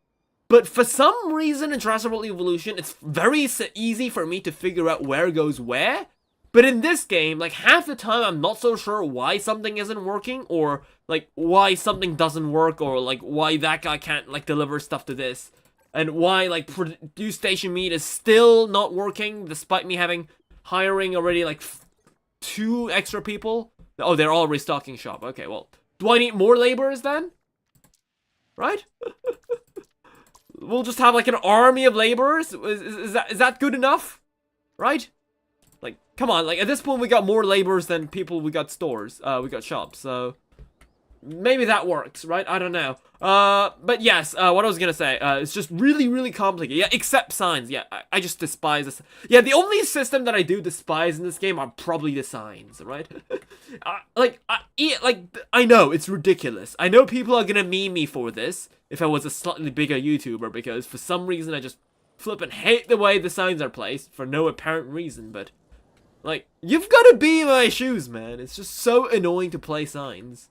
But for some reason in Jurassic World Evolution, it's very easy for me to figure out where goes where. But in this game, like, half the time I'm not so sure why something isn't working, or, like, why something doesn't work, or, like, why that guy can't, like, deliver stuff to this. And why, like, produce station meat is still not working, despite me hiring already, like, 2 extra people. Oh, they're all restocking shop. Okay, well, do I need more laborers then? Right? We'll just have like an army of laborers. Is that good enough? Right? Like, come on. Like, at this point, we got more laborers than people. We got stores. We got shops. So maybe that works, right? I don't know. But yes, what I was gonna say, it's just really, really complicated. Yeah, except signs. Yeah, I just despise this. Yeah, the only system that I do despise in this game are probably the signs, right? I know, it's ridiculous. I know people are gonna meme me for this if I was a slightly bigger YouTuber, because for some reason I just flip and hate the way the signs are placed for no apparent reason, but Like, you've got to be in my shoes, man. It's just so annoying to play signs.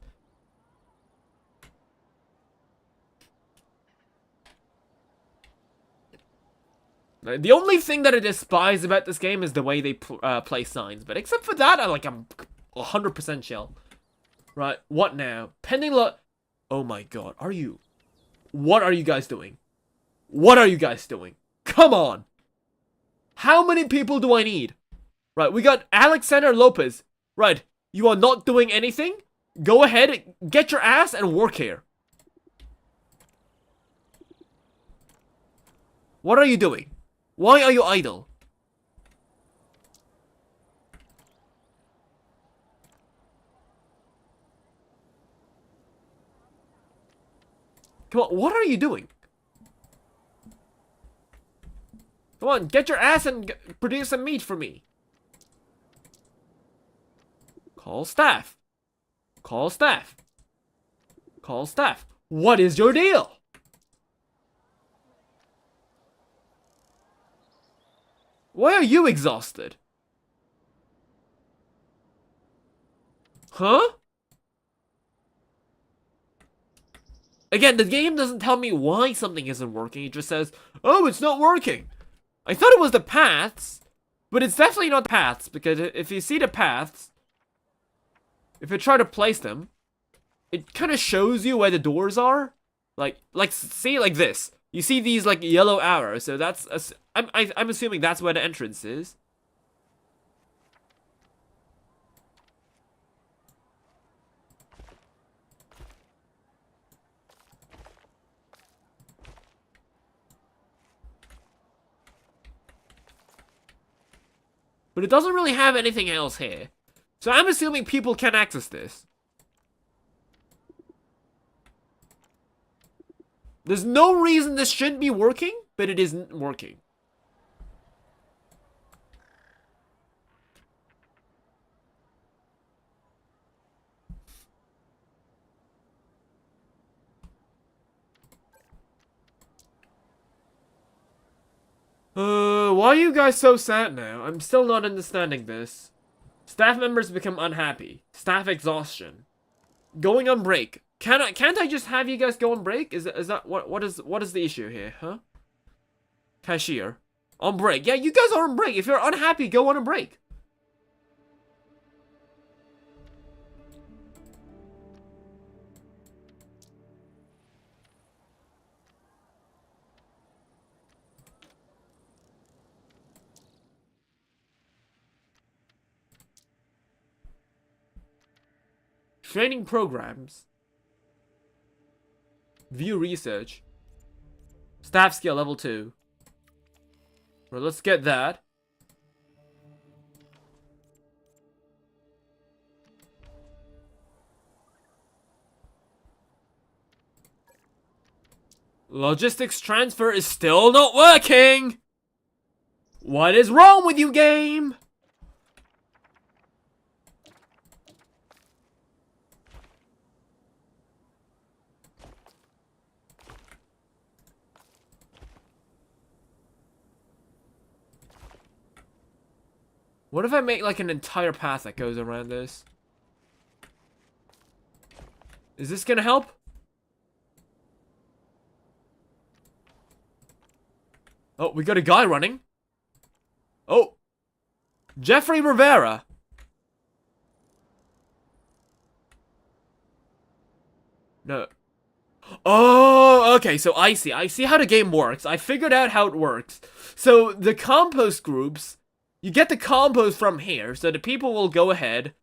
The only thing that I despise about this game is the way they play signs. But except for that, I'm 100% chill. Right, what now? Pending Oh my god, What are you guys doing? What are you guys doing? Come on! How many people do I need? Right, we got Alexander Lopez. Right, you are not doing anything? Go ahead, get your ass and work here. What are you doing? Why are you idle? Come on, what are you doing? Come on, get your ass and produce some meat for me. Call staff. Call staff. Call staff. What is your deal? Why are you exhausted? Huh? Again, the game doesn't tell me why something isn't working. It just says, oh, it's not working. I thought it was the paths, but it's definitely not the paths, because if you see the paths, if you try to place them, it kind of shows you where the doors are. See, like this. You see these, like, yellow arrows, so that's... I'm assuming that's where the entrance is. But it doesn't really have anything else here. So I'm assuming people can access this. There's no reason this shouldn't be working, but it isn't working. Why are you guys so sad now? I'm still not understanding this. Staff members become unhappy. Staff exhaustion. Going on break. Can't I just have you guys go on break? Is that what is the issue here, huh? Cashier. On break. Yeah, you guys are on break. If you're unhappy, go on a break. Training programs. View research. Staff skill level 2. Well, let's get that. Logistics transfer is still not working! What is wrong with you, game? What if I make like an entire path that goes around this? Is this gonna help? Oh, we got a guy running. Oh. Jeffrey Rivera. No. Oh, okay, so I see how the game works. I figured out how it works. So the compost groups, you get the compost from here, so the people will go ahead.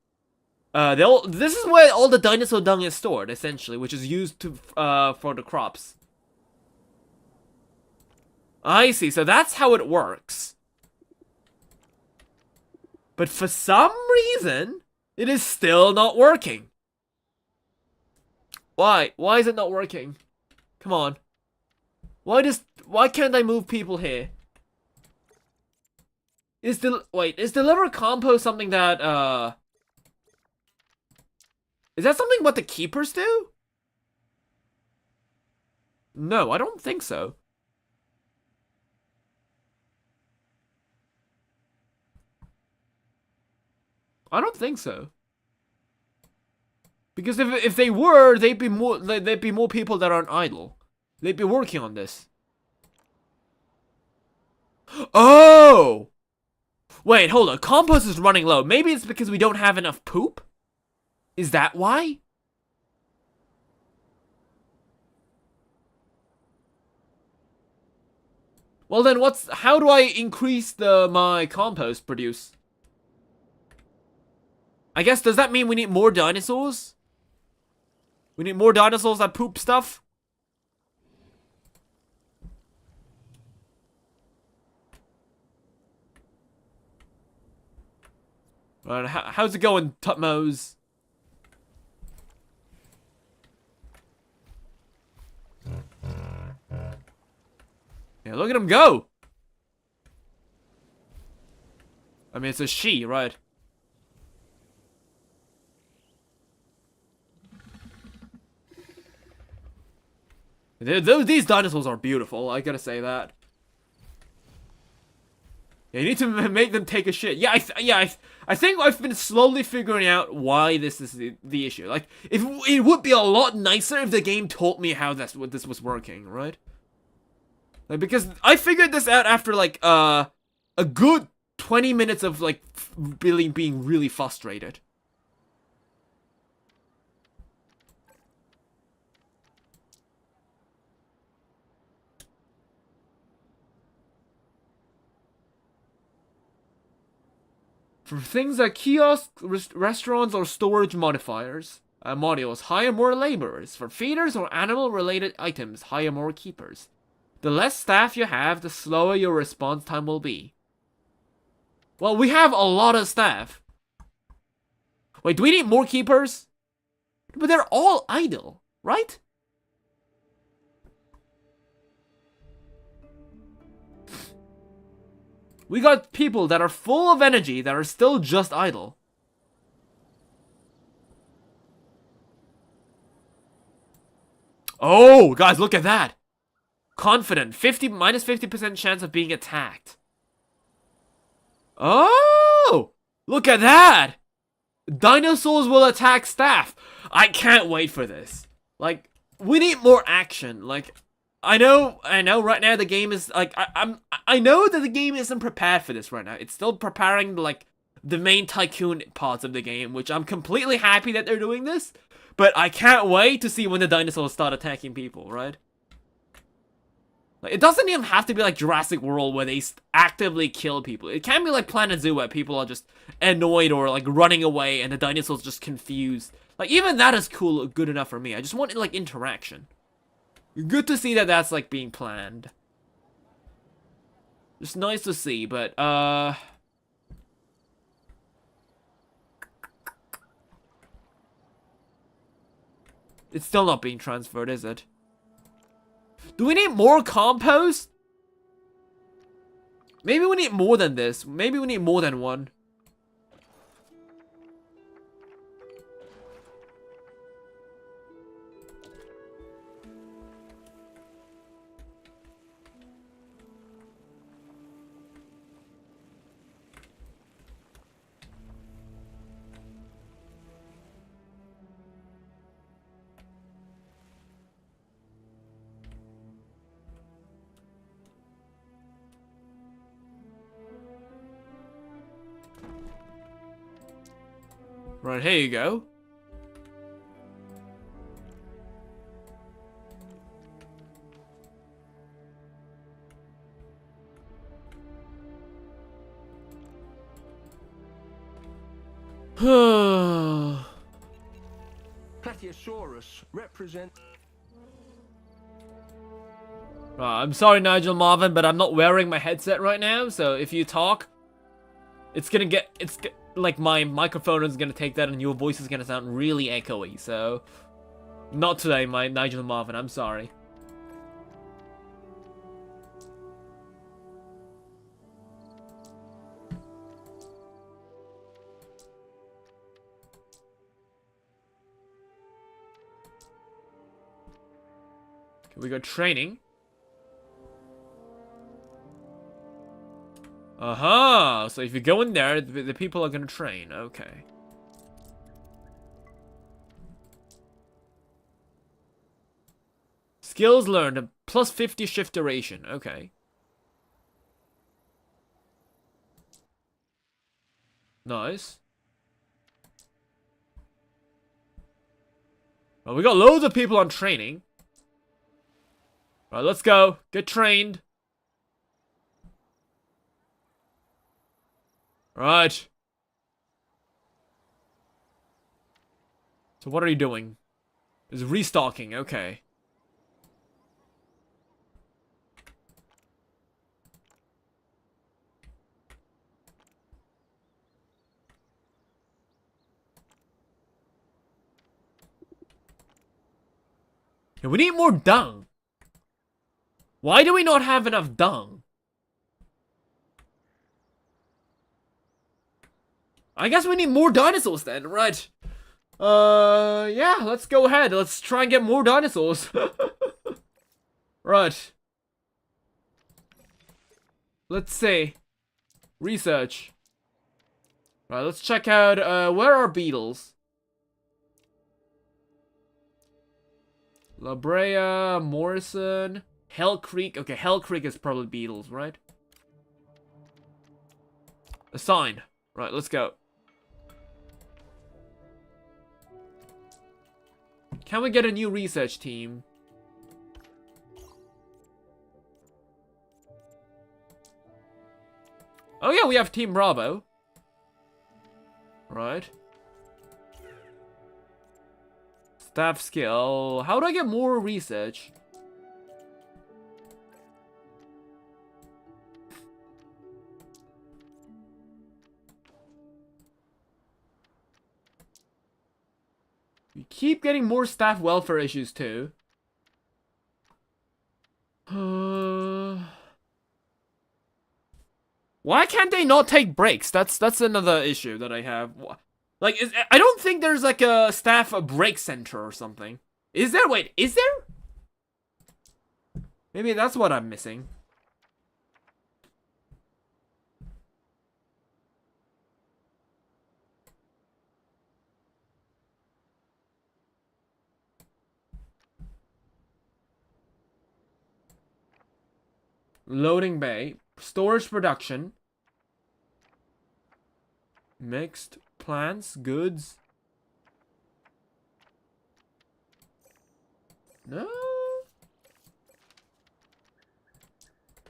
This is where all the dinosaur dung is stored, essentially, which is used to for the crops. I see, so that's how it works. But for some reason, it is still not working. Why? Why is it not working? Come on. Why can't I move people here? Is deliver compost something that, is that something what the keepers do? No, I don't think so. I don't think so. Because if they were, they'd be more people that aren't idle. They'd be working on this. Oh! Wait, hold on. Compost is running low. Maybe it's because we don't have enough poop? Is that why? Well then how do I increase my compost produce? I guess, does that mean we need more dinosaurs? We need more dinosaurs that poop stuff? Right, how's it going, Tutmos? Yeah, look at him go! I mean, it's a she, right? These dinosaurs are beautiful, I gotta say that. Yeah, you need to make them take a shit. Yeah, I think I've been slowly figuring out why this is the issue. Like, it would be a lot nicer if the game told me how this was working, right? Like, because I figured this out after like a good 20 minutes of like being really frustrated. For things like kiosks, restaurants, or storage modules, hire more laborers. For feeders or animal-related items, hire more keepers. The less staff you have, the slower your response time will be. Well, we have a lot of staff. Wait, do we need more keepers? But they're all idle, right? We got people that are full of energy that are still just idle. Oh, guys, look at that. Confident, minus 50% chance of being attacked. Oh, look at that. Dinosaurs will attack staff. I can't wait for this. Like, we need more action. Like, I know right now the game is like I know that the game isn't prepared for this right now. It's still preparing like the main tycoon parts of the game, which I'm completely happy that they're doing this, but I can't wait to see when the dinosaurs start attacking people, right? Like, it doesn't even have to be like Jurassic World where they actively kill people. It can be like Planet Zoo where people are just annoyed or like running away and the dinosaurs just confused. Like, even that is cool, good enough for me. I just want like interaction. Good to see that that's like being planned. Just nice to see, but it's still not being transferred, is it? Do we need more compost? Maybe we need more than this. Maybe we need more than one. Right, here you go. Plateosaurus represent. I'm sorry, Nigel Marvin, but I'm not wearing my headset right now, so if you talk, like my microphone is gonna take that and your voice is gonna sound really echoey, so not today, my Nigel Marvin, I'm sorry. Okay, we got training. Uh-huh. So if you go in there, the people are gonna train. Okay. Skills learned, plus 50 shift duration. Okay. Nice. Well, we got loads of people on training. All right, let's go. Get trained. Right. So what are you doing? Is restocking. Okay. Yeah, we need more dung. Why do we not have enough dung? I guess we need more dinosaurs then, right? Yeah, let's go ahead. Let's try and get more dinosaurs. Right. Let's see. Research. Right, let's check out, where are Beetles? La Brea, Morrison, Hell Creek. Okay, Hell Creek is probably Beetles, right? Assign. Right, let's go. Can we get a new research team? Oh yeah, we have Team Bravo. Right. Staff skill. How do I get more research? We keep getting more staff welfare issues too. Why can't they not take breaks? That's another issue that I have. Like, I don't think there's like a staff break center or something. Is there? Wait, is there? Maybe that's what I'm missing. Loading bay. Storage production. Mixed plants, goods. No.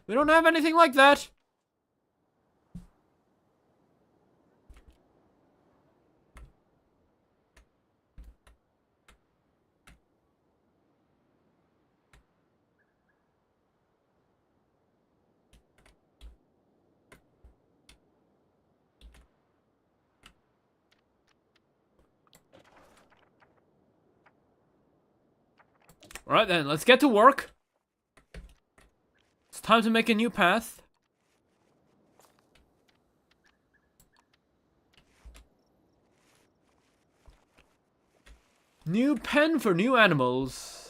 We don't have anything like that. Alright then, let's get to work. It's time to make a new path. New pen for new animals.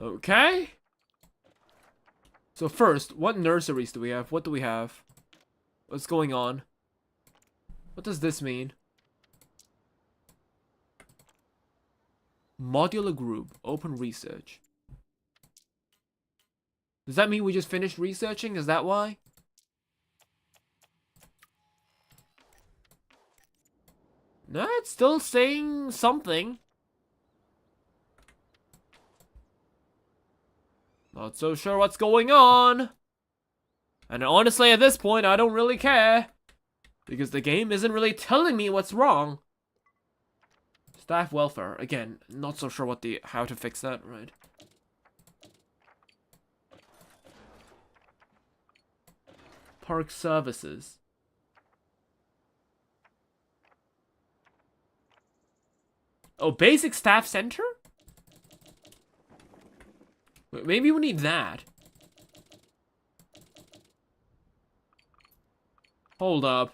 Okay. So first, what nurseries do we have? What do we have? What's going on? What does this mean? Modular group. Open research. Does that mean we just finished researching? Is that why? No, it's still saying something. Not so sure what's going on. And honestly, at this point, I don't really care. Because the game isn't really telling me what's wrong. It's Staff welfare. Again, not so sure how to fix that, right? Park services. Oh, basic staff center? Wait, maybe we need that. Hold up.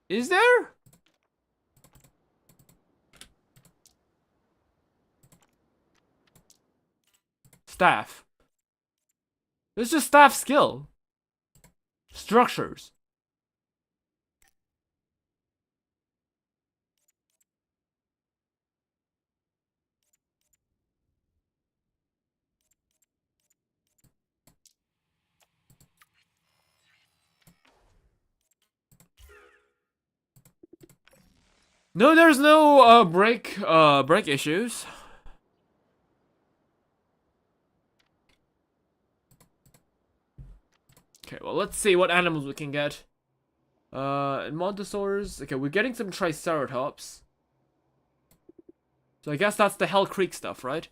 Is there? Staff. This is just staff skill. Structures. No, there's no break issues. Okay, well, let's see what animals we can get. In Montosaurs, okay, we're getting some Triceratops. So I guess that's the Hell Creek stuff, right?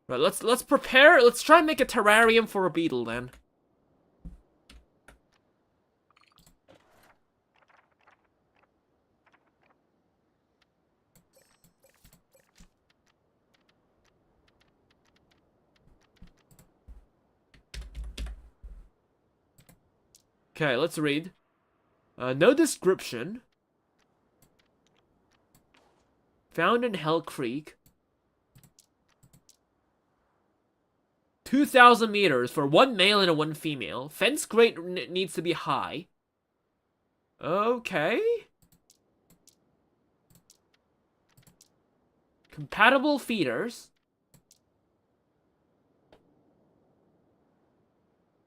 Right, let's prepare. Let's try and make a terrarium for a beetle then. Okay, let's read. No description. Found in Hell Creek. 2,000 meters for one male and one female. Fence grade needs to be high. Okay. Compatible feeders.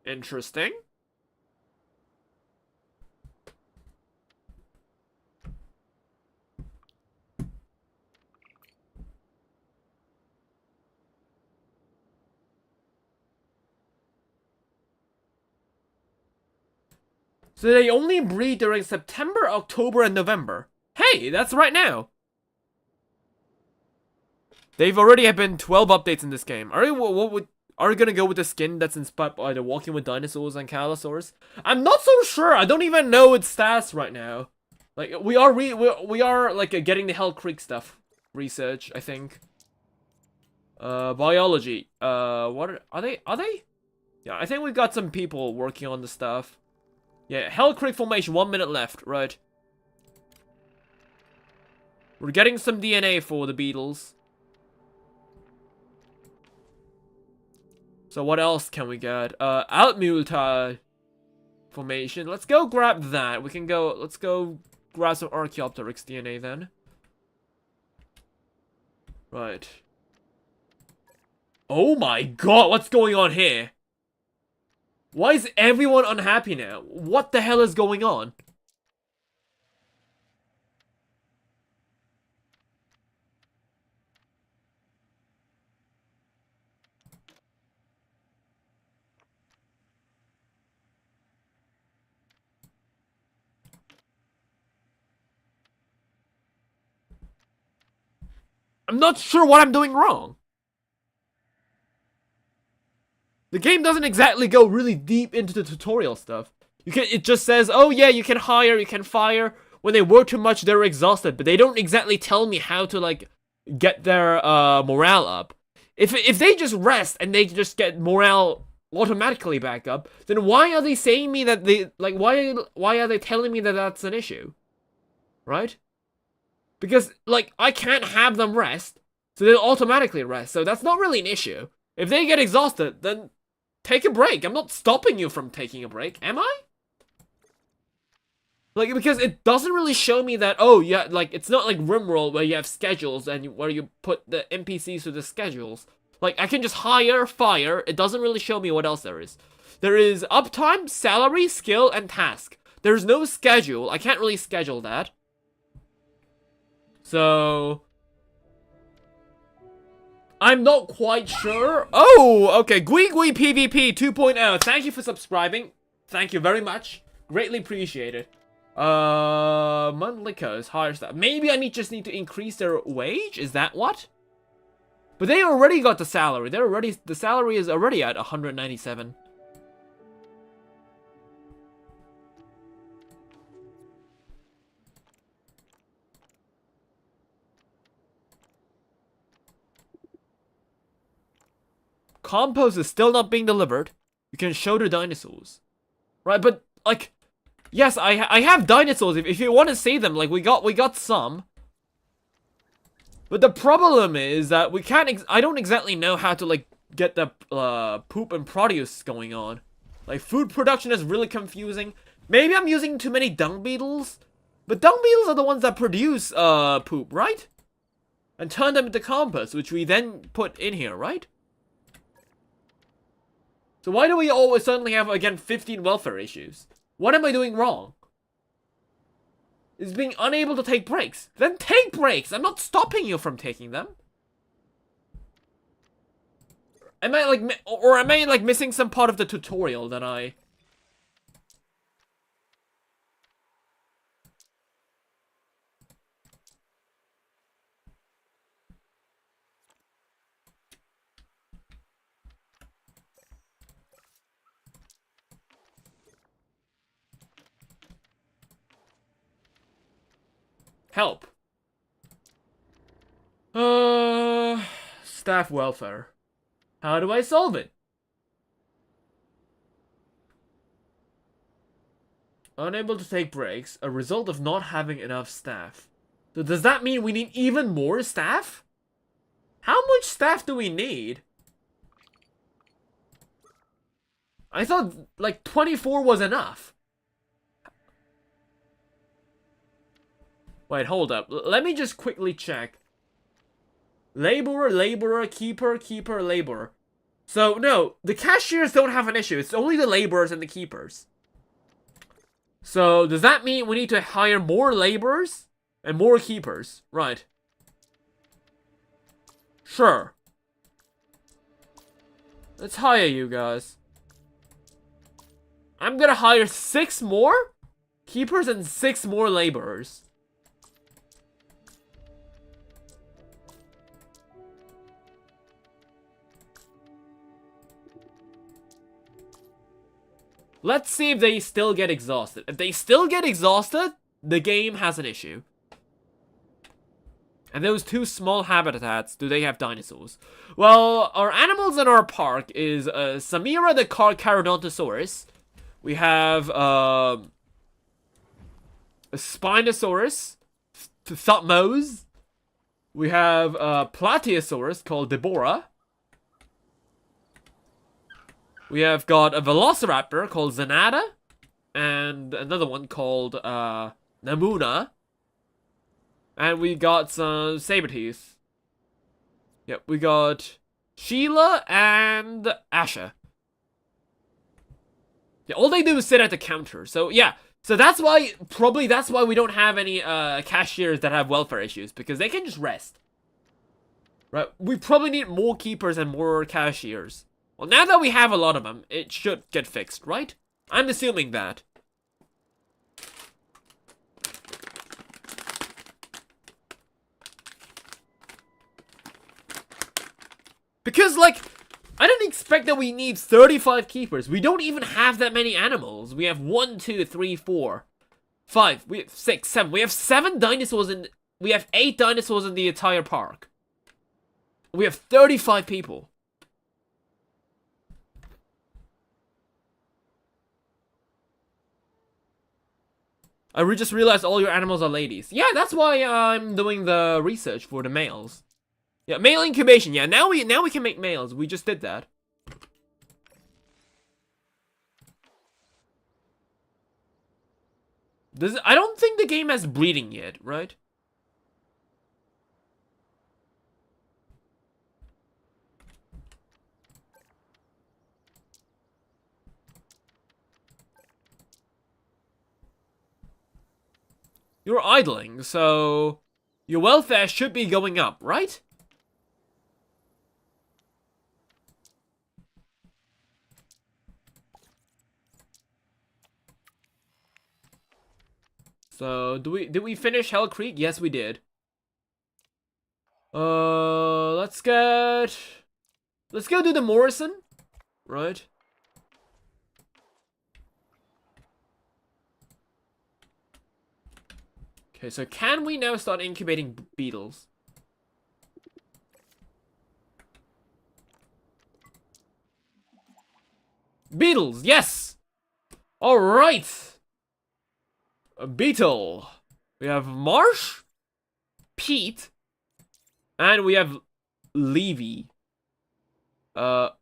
Interesting. So they only breed during September, October, and November. Hey, that's right now. They've already have been 12 updates in this game. Are you gonna go with the skin that's inspired by the Walking with Dinosaurs and Calosaurs? I'm not so sure. I don't even know its stats right now. Like we are like getting the Hell Creek stuff research. I think. Biology. What are they? Are they? Yeah, I think we got some people working on the stuff. Yeah, Hell Creek formation, 1 minute left, right. We're getting some DNA for the Beetles. So what else can we get? Altmulti formation. Let's go grab that. Let's go grab some Archaeopteryx DNA then. Right. Oh my god, what's going on here? Why is everyone unhappy now? What the hell is going on? I'm not sure what I'm doing wrong. The game doesn't exactly go really deep into the tutorial stuff. It just says, oh yeah, you can hire, you can fire. When they work too much, they're exhausted. But they don't exactly tell me how to, like, get their morale up. If they just rest and they just get morale automatically back up, then why are they saying me that they, like, why are they telling me that that's an issue? Right? Because, like, I can't have them rest, so they'll automatically rest. So that's not really an issue. If they get exhausted, then take a break. I'm not stopping you from taking a break, am I? Like, because it doesn't really show me that, oh, yeah, like, it's not like RimWorld where you have schedules and where you put the NPCs to the schedules. Like, I can just hire, fire. It doesn't really show me what else there is. There is uptime, salary, skill, and task. There's no schedule. I can't really schedule that. So I'm not quite sure. Oh, okay. Gui PvP 2.0. Thank you for subscribing. Thank you very much. Greatly appreciated. Monthly cost, higher staff. Maybe I just need to increase their wage? Is that what? But they already got the salary. The salary is already at 197. Compost is still not being delivered. You can show the dinosaurs. Right, but like, yes, I have dinosaurs. If you want to see them, like we got some. But the problem is that we can't. I don't exactly know how to like get the poop and produce going on. Like food production is really confusing. Maybe I'm using too many dung beetles. But dung beetles are the ones that produce poop, right? And turn them into compost, which we then put in here, right? So why do we always suddenly have, again, 15 welfare issues? What am I doing wrong? Is being unable to take breaks. Then take breaks! I'm not stopping you from taking them. Am I, like, or am I, like, missing some part of the tutorial that I... Help. Staff welfare. How do I solve it? Unable to take breaks, a result of not having enough staff. So does that mean we need even more staff? How much staff do we need? I thought, like, 24 was enough. Wait, hold up. Let me just quickly check. Laborer, laborer, keeper, keeper, laborer. So, no, the cashiers don't have an issue. It's only the laborers and the keepers. So, does that mean we need to hire more laborers and more keepers? Right. Sure. Let's hire you guys. I'm gonna hire 6 more keepers and 6 more laborers. Let's see if they still get exhausted. If they still get exhausted, the game has an issue. And those 2 small habitats, do they have dinosaurs? Well, our animals in our park is Samira the Carodontosaurus. We have a Spinosaurus, Thutmose. We have a Platyosaurus called Deborah. We have got a Velociraptor called Zanata. And another one called Namuna. And we got some Saberteeth. Yep, we got Sheila and Asha. Yeah, all they do is sit at the counter. So, yeah. So that's why, probably that's why we don't have any cashiers that have welfare issues. Because they can just rest. Right? We probably need more keepers and more cashiers. Well, now that we have a lot of them, it should get fixed, right? I'm assuming that. Because, like, I didn't expect that we need 35 keepers. We don't even have that many animals. We have 1, 2, 3, 4, 5. We have 6, 7. We have 7 dinosaurs in... We have 8 dinosaurs in the entire park. We have 35 people. I just realized all your animals are ladies. Yeah, that's why I'm doing the research for the males. Yeah, male incubation. Yeah, now we can make males. We just did that. I don't think the game has breeding yet, right? You're idling, so your welfare should be going up, right? So, did we finish Hell Creek? Yes, we did. Let's go do the Morrison, right? Okay, so can we now start incubating beetles? Beetles, yes! Alright! A beetle. We have Marsh, Pete, and we have Levy. So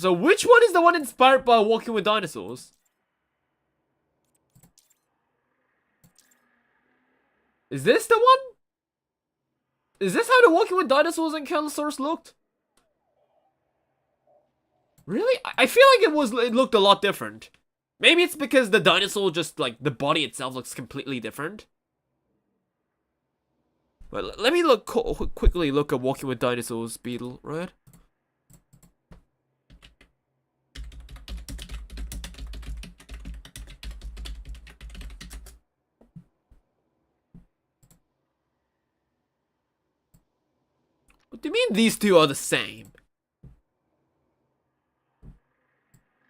which one is the one inspired by Walking with Dinosaurs? Is this the one? Is this how the Walking with Dinosaurs and Kellosaurus looked? Really? I feel like it looked a lot different. Maybe it's because the dinosaur just, like, the body itself looks completely different. But let me quickly look at Walking with Dinosaurs beetle, right? What do you mean these two are the same?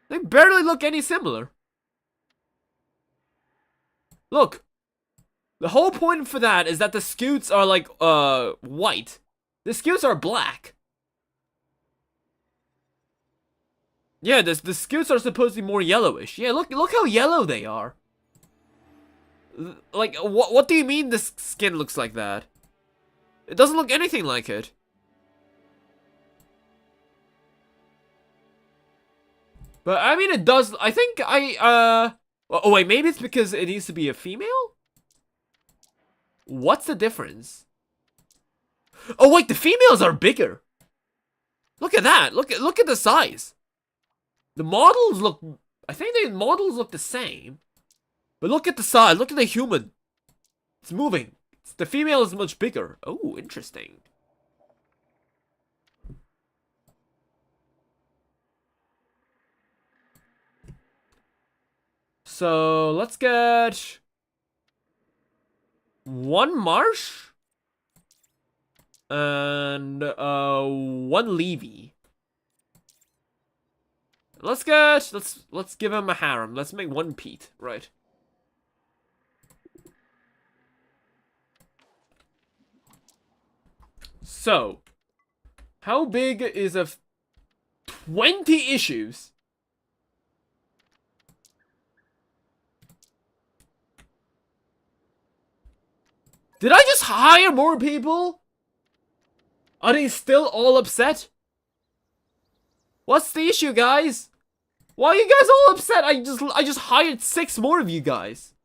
They barely look any similar. Look. The whole point for that is that the scutes are like, white. The scutes are black. Yeah, the scutes are supposed to be more yellowish. Yeah, look how yellow they are. Like, what do you mean this skin looks like that? It doesn't look anything like it. But, I mean, it does. I think oh, wait, maybe it's because it needs to be a female? What's the difference? Oh, wait, the females are bigger. Look at that. Look at the size. The models look... I think the models look the same. But look at the size. Look at the human. It's moving. The female is much bigger. Oh, interesting. So, let's get... one Marsh and one Levy. Let's give him a harem. Let's make one Pete, right? So, how big is 20 issues? Did I just hire more people? Are they still all upset? What's the issue, guys? Why are you guys all upset? I just hired 6 more of you guys.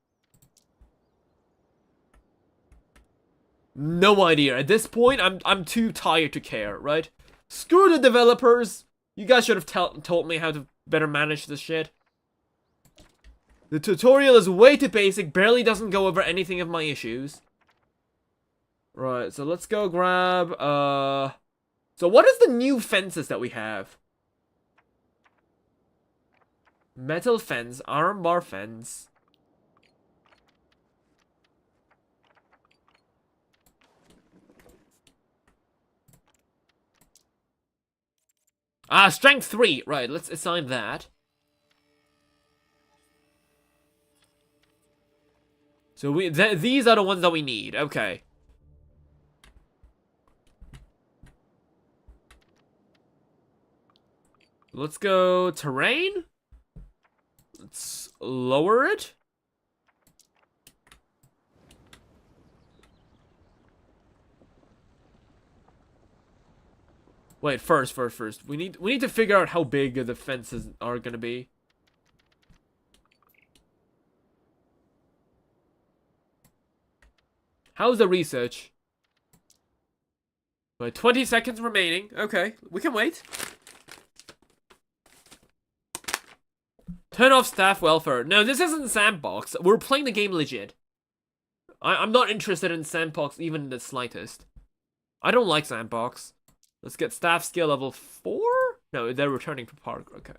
No idea. At this point, I'm too tired to care, right? Screw the developers. You guys should have told me how to better manage this shit. The tutorial is way too basic, barely doesn't go over anything of my issues. Right, so let's go grab, so what is the new fences that we have? Metal fence, iron bar fence. Ah, strength 3. Right, let's assign that. So these are the ones that we need. Okay. Let's go terrain. Let's lower it. Wait, first. We need to figure out how big the fences are gonna be. How's the research? Wait, 20 seconds remaining. Okay, we can wait. Turn off staff welfare. No, this isn't Sandbox. We're playing the game legit. I'm not interested in Sandbox even the slightest. I don't like Sandbox. Let's get staff skill level 4? No, they're returning to park. Okay.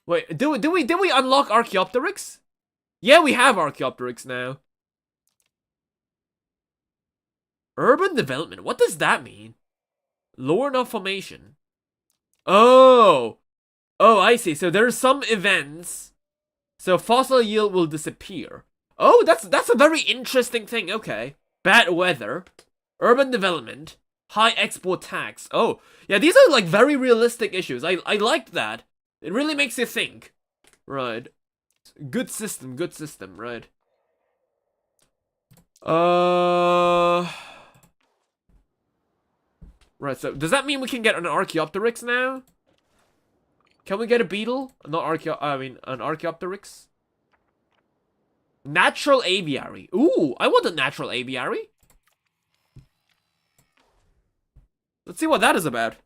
Wait, did we unlock Archaeopteryx? Yeah, we have Archaeopteryx now. Urban development. What does that mean? Lower enough formation. Oh. Oh, I see. So there's some events. So fossil yield will disappear. Oh, that's a very interesting thing. Okay. Bad weather. Urban development. High export tax. Oh, yeah, these are like very realistic issues. I liked that. It really makes you think. Right. Good system, right. Right, so does that mean we can get an Archaeopteryx now? Can we get a beetle? Not an Archaeopteryx? Natural aviary. Ooh, I want a natural aviary. Let's see what that is about.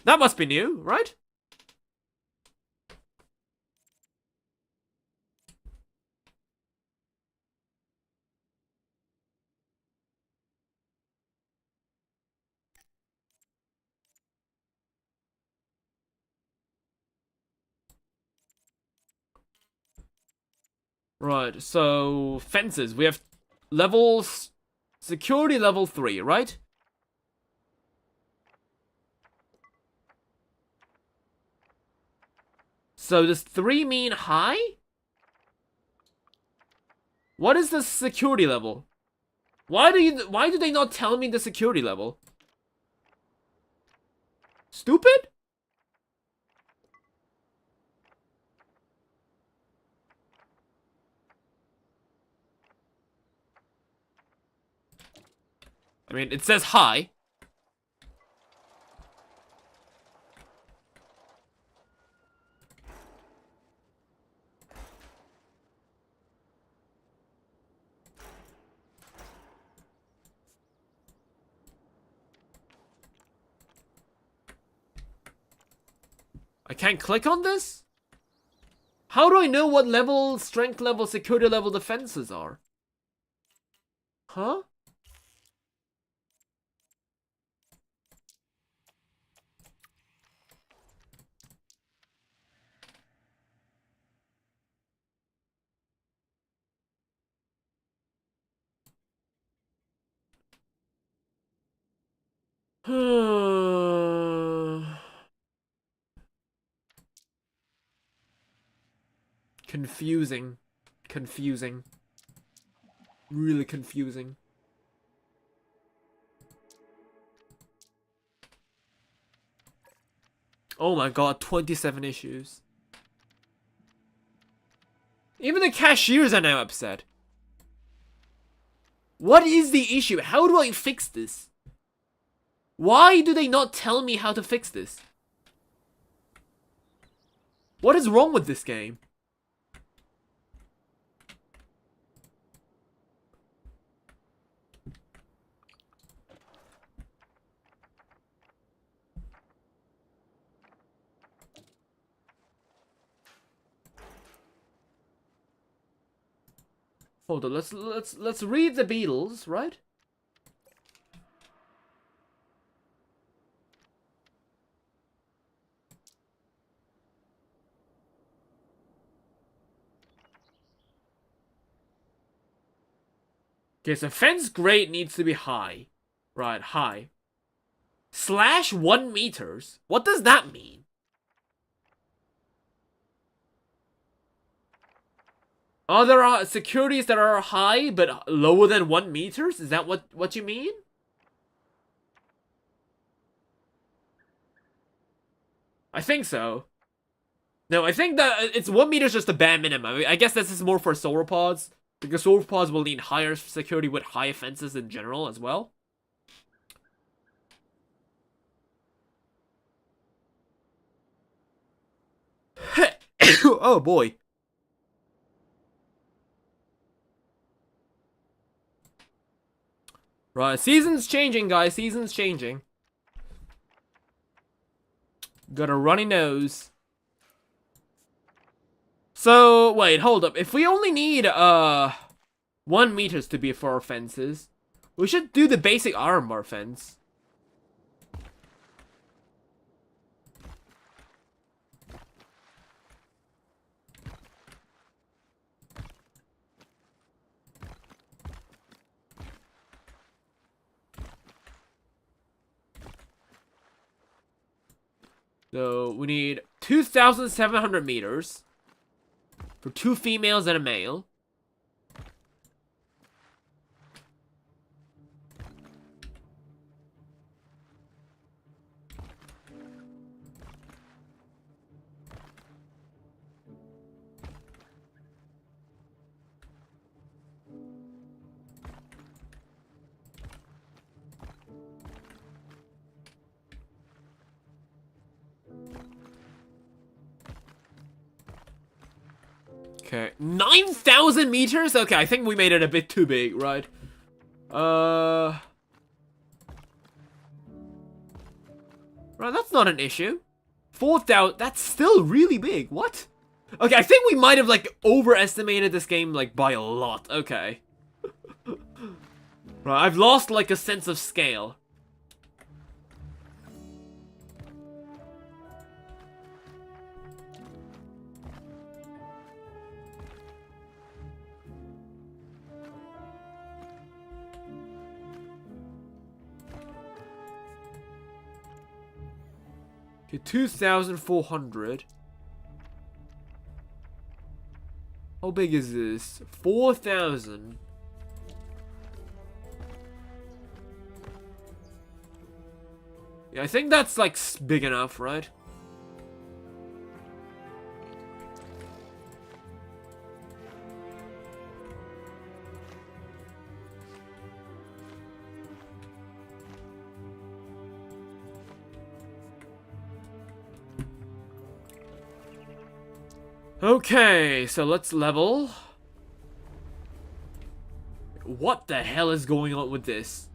That must be new, right? Right, so fences. We have levels, security level 3, right? So does 3 mean high? What is the security level? Why do they not tell me the security level? Stupid? I mean, it says high. I can't click on this? How do I know what level, strength level, security level defenses are? Huh? Confusing. Confusing. Really confusing. Oh my god, 27 issues. Even the cashiers are now upset. What is the issue? How do I fix this? Why do they not tell me how to fix this? What is wrong with this game? Hold on, let's read the Beetles, right? Okay, so fence grade needs to be high. Right, high. Slash 1 meters? What does that mean? Oh, there are securities that are high but lower than 1 meters? Is that what you mean? I think so. No, I think that it's 1 meter is just a bare minimum. I guess this is more for sauropods. Because sauropods will need higher security with higher fences in general as well. Oh boy. Right, season's changing, guys. Season's changing. Got a runny nose. So, wait, hold up. If we only need, 1 meters to be for our fences, we should do the basic iron bar fence. So we need 2,700 meters for 2 females and a male. Okay, 9,000 meters? Okay, I think we made it a bit too big, right? Right, that's not an issue. 4,000, that's still really big, what? Okay, I think we might have, like, overestimated this game, like, by a lot, okay. Right, I've lost, like, a sense of scale. Okay, 2,400. How big is this? 4,000. Yeah, I think that's like big enough, right? Okay, so let's level. What the hell is going on with this?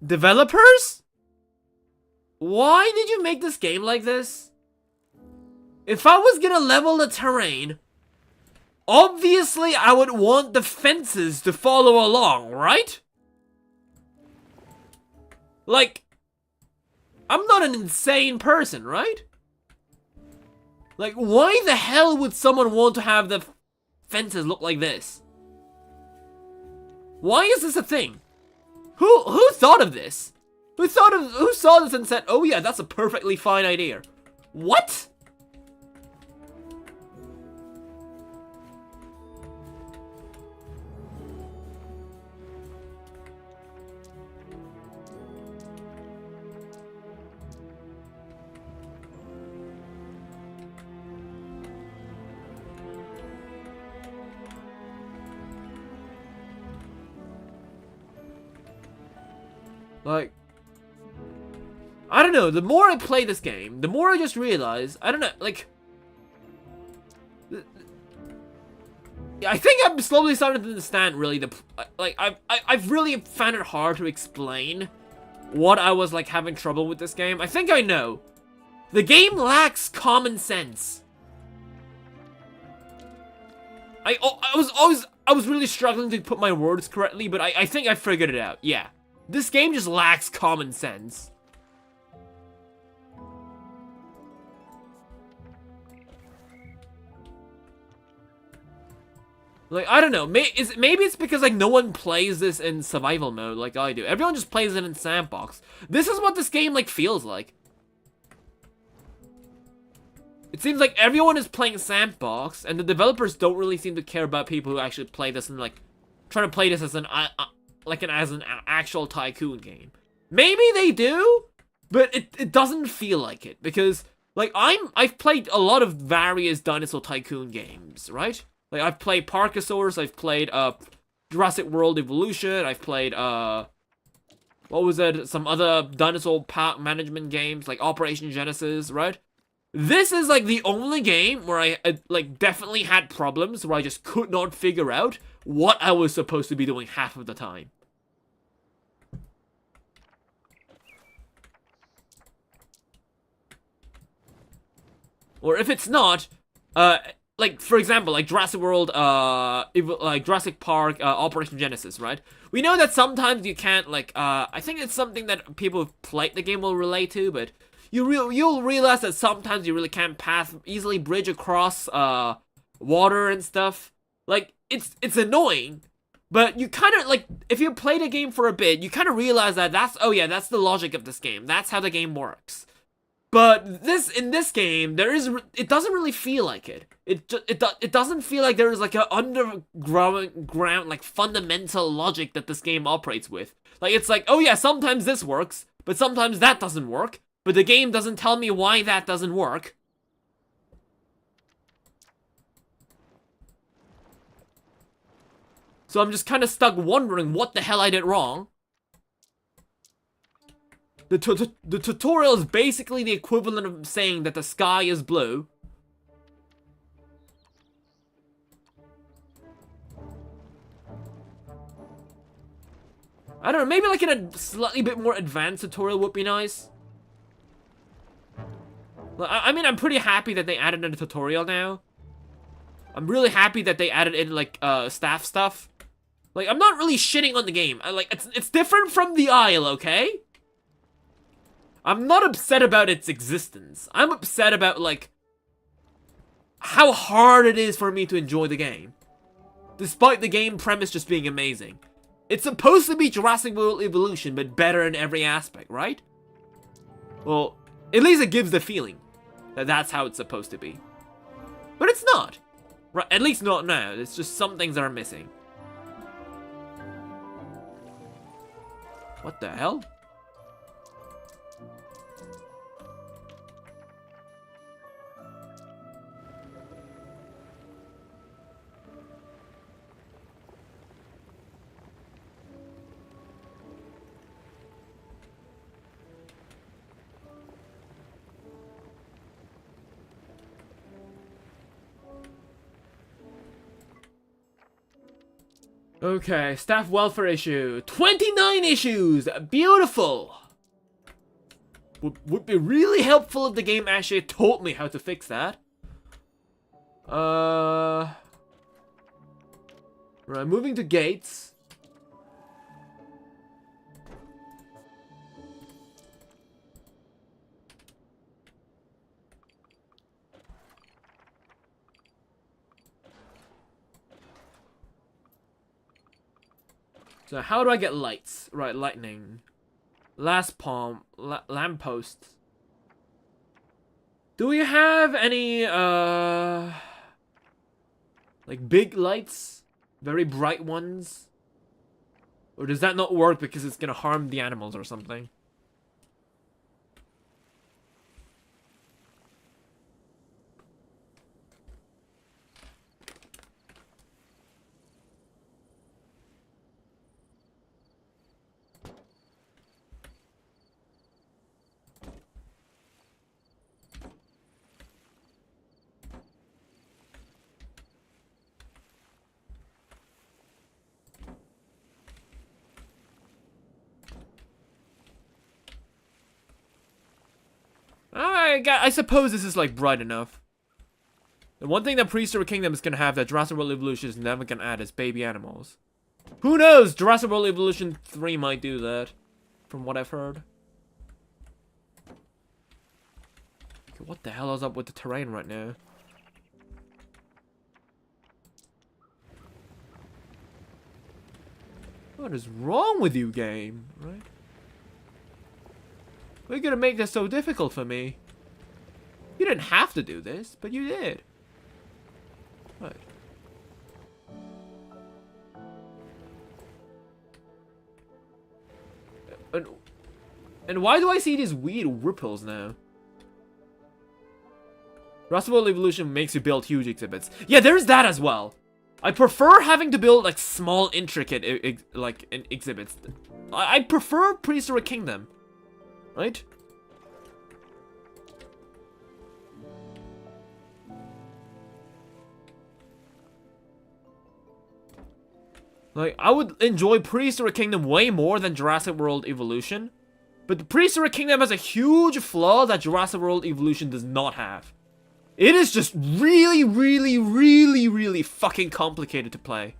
Developers? Why did you make this game like this? If I was gonna level the terrain, obviously I would want the fences to follow along, right? Like, I'm not an insane person, right? Like, why the hell would someone want to have the fences look like this? Why is this a thing? Who thought of this? Who saw this and said, "Oh yeah, that's a perfectly fine idea"? What? Like, I don't know, the more I play this game, the more I just realize, I don't know, like, I think I'm slowly starting to understand, really, I've really found it hard to explain what I was, like, having trouble with this game. I think I know. The game lacks common sense. I was really struggling to put my words correctly, but I think I figured it out, yeah. This game just lacks common sense. Like, I don't know, maybe it's because, like, no one plays this in survival mode like I do. Everyone just plays it in sandbox. This is what this game, like, feels like. It seems like everyone is playing sandbox, and the developers don't really seem to care about people who actually play this and, like, trying to play this as an actual tycoon game. Maybe they do, but it doesn't feel like it, because, like, I've played a lot of various dinosaur tycoon games, right? Like, I've played Parkosaurus, I've played Jurassic World Evolution, I've played what was it, some other dinosaur park management games like Operation Genesis, right? This is, like, the only game where I like, definitely had problems where I just could not figure out what I was supposed to be doing half of the time. Or if it's not, like, for example, like Jurassic World, like Jurassic Park, Operation Genesis, right? We know that sometimes you can't, like, I think it's something that people who've played the game will relate to, but you'll realize that sometimes you really can't easily bridge across, water and stuff. Like, it's annoying, But you kind of, like, if you play the game for a bit, you kind of realize that oh yeah, that's the logic of this game. That's how the game works. But in this game, it doesn't really feel like it. It doesn't feel like there is like an underground, like, fundamental logic that this game operates with. Like, it's like, oh yeah, sometimes this works, but sometimes that doesn't work. But the game doesn't tell me why that doesn't work. So I'm just kind of stuck wondering what the hell I did wrong. The tutorial is basically the equivalent of saying that the sky is blue. I don't know, maybe like in a slightly bit more advanced tutorial would be nice. I mean, I'm pretty happy that they added in a tutorial now. I'm really happy that they added in, like, staff stuff. Like, I'm not really shitting on the game. It's different from the Isle, okay? I'm not upset about its existence. I'm upset about, like, how hard it is for me to enjoy the game. Despite the game premise just being amazing. It's supposed to be Jurassic World Evolution, but better in every aspect, right? Well, at least it gives the feeling that that's how it's supposed to be. But it's not. Right, at least not now. It's just some things that are missing. What the hell? Okay, staff welfare issue. 29 issues! Beautiful! Would be really helpful if the game actually told me how to fix that. Right, moving to gates. So how do I get lights? Right, lightning. Last palm. Lampposts. Do we have any, like big lights? Very bright ones? Or does that not work because it's gonna harm the animals or something? I suppose this is like bright enough. The one thing that Prehistoric Kingdom is gonna have that Jurassic World Evolution is never gonna add is baby animals. Who knows? Jurassic World Evolution 3 might do that, from what I've heard. Okay, what the hell is up with the terrain right now? What is wrong with you, game? Right? We're gonna make this so difficult for me. You didn't have to do this, but you did. Right. And why do I see these weird ripples now? Jurassic World Evolution makes you build huge exhibits. Yeah, there's that as well. I prefer having to build like small, intricate exhibits. I prefer Prehistoric Kingdom, right? Like, I would enjoy Prehistoric Kingdom way more than Jurassic World Evolution. But the Prehistoric Kingdom has a huge flaw that Jurassic World Evolution does not have. It is just really, really, really, really fucking complicated to play.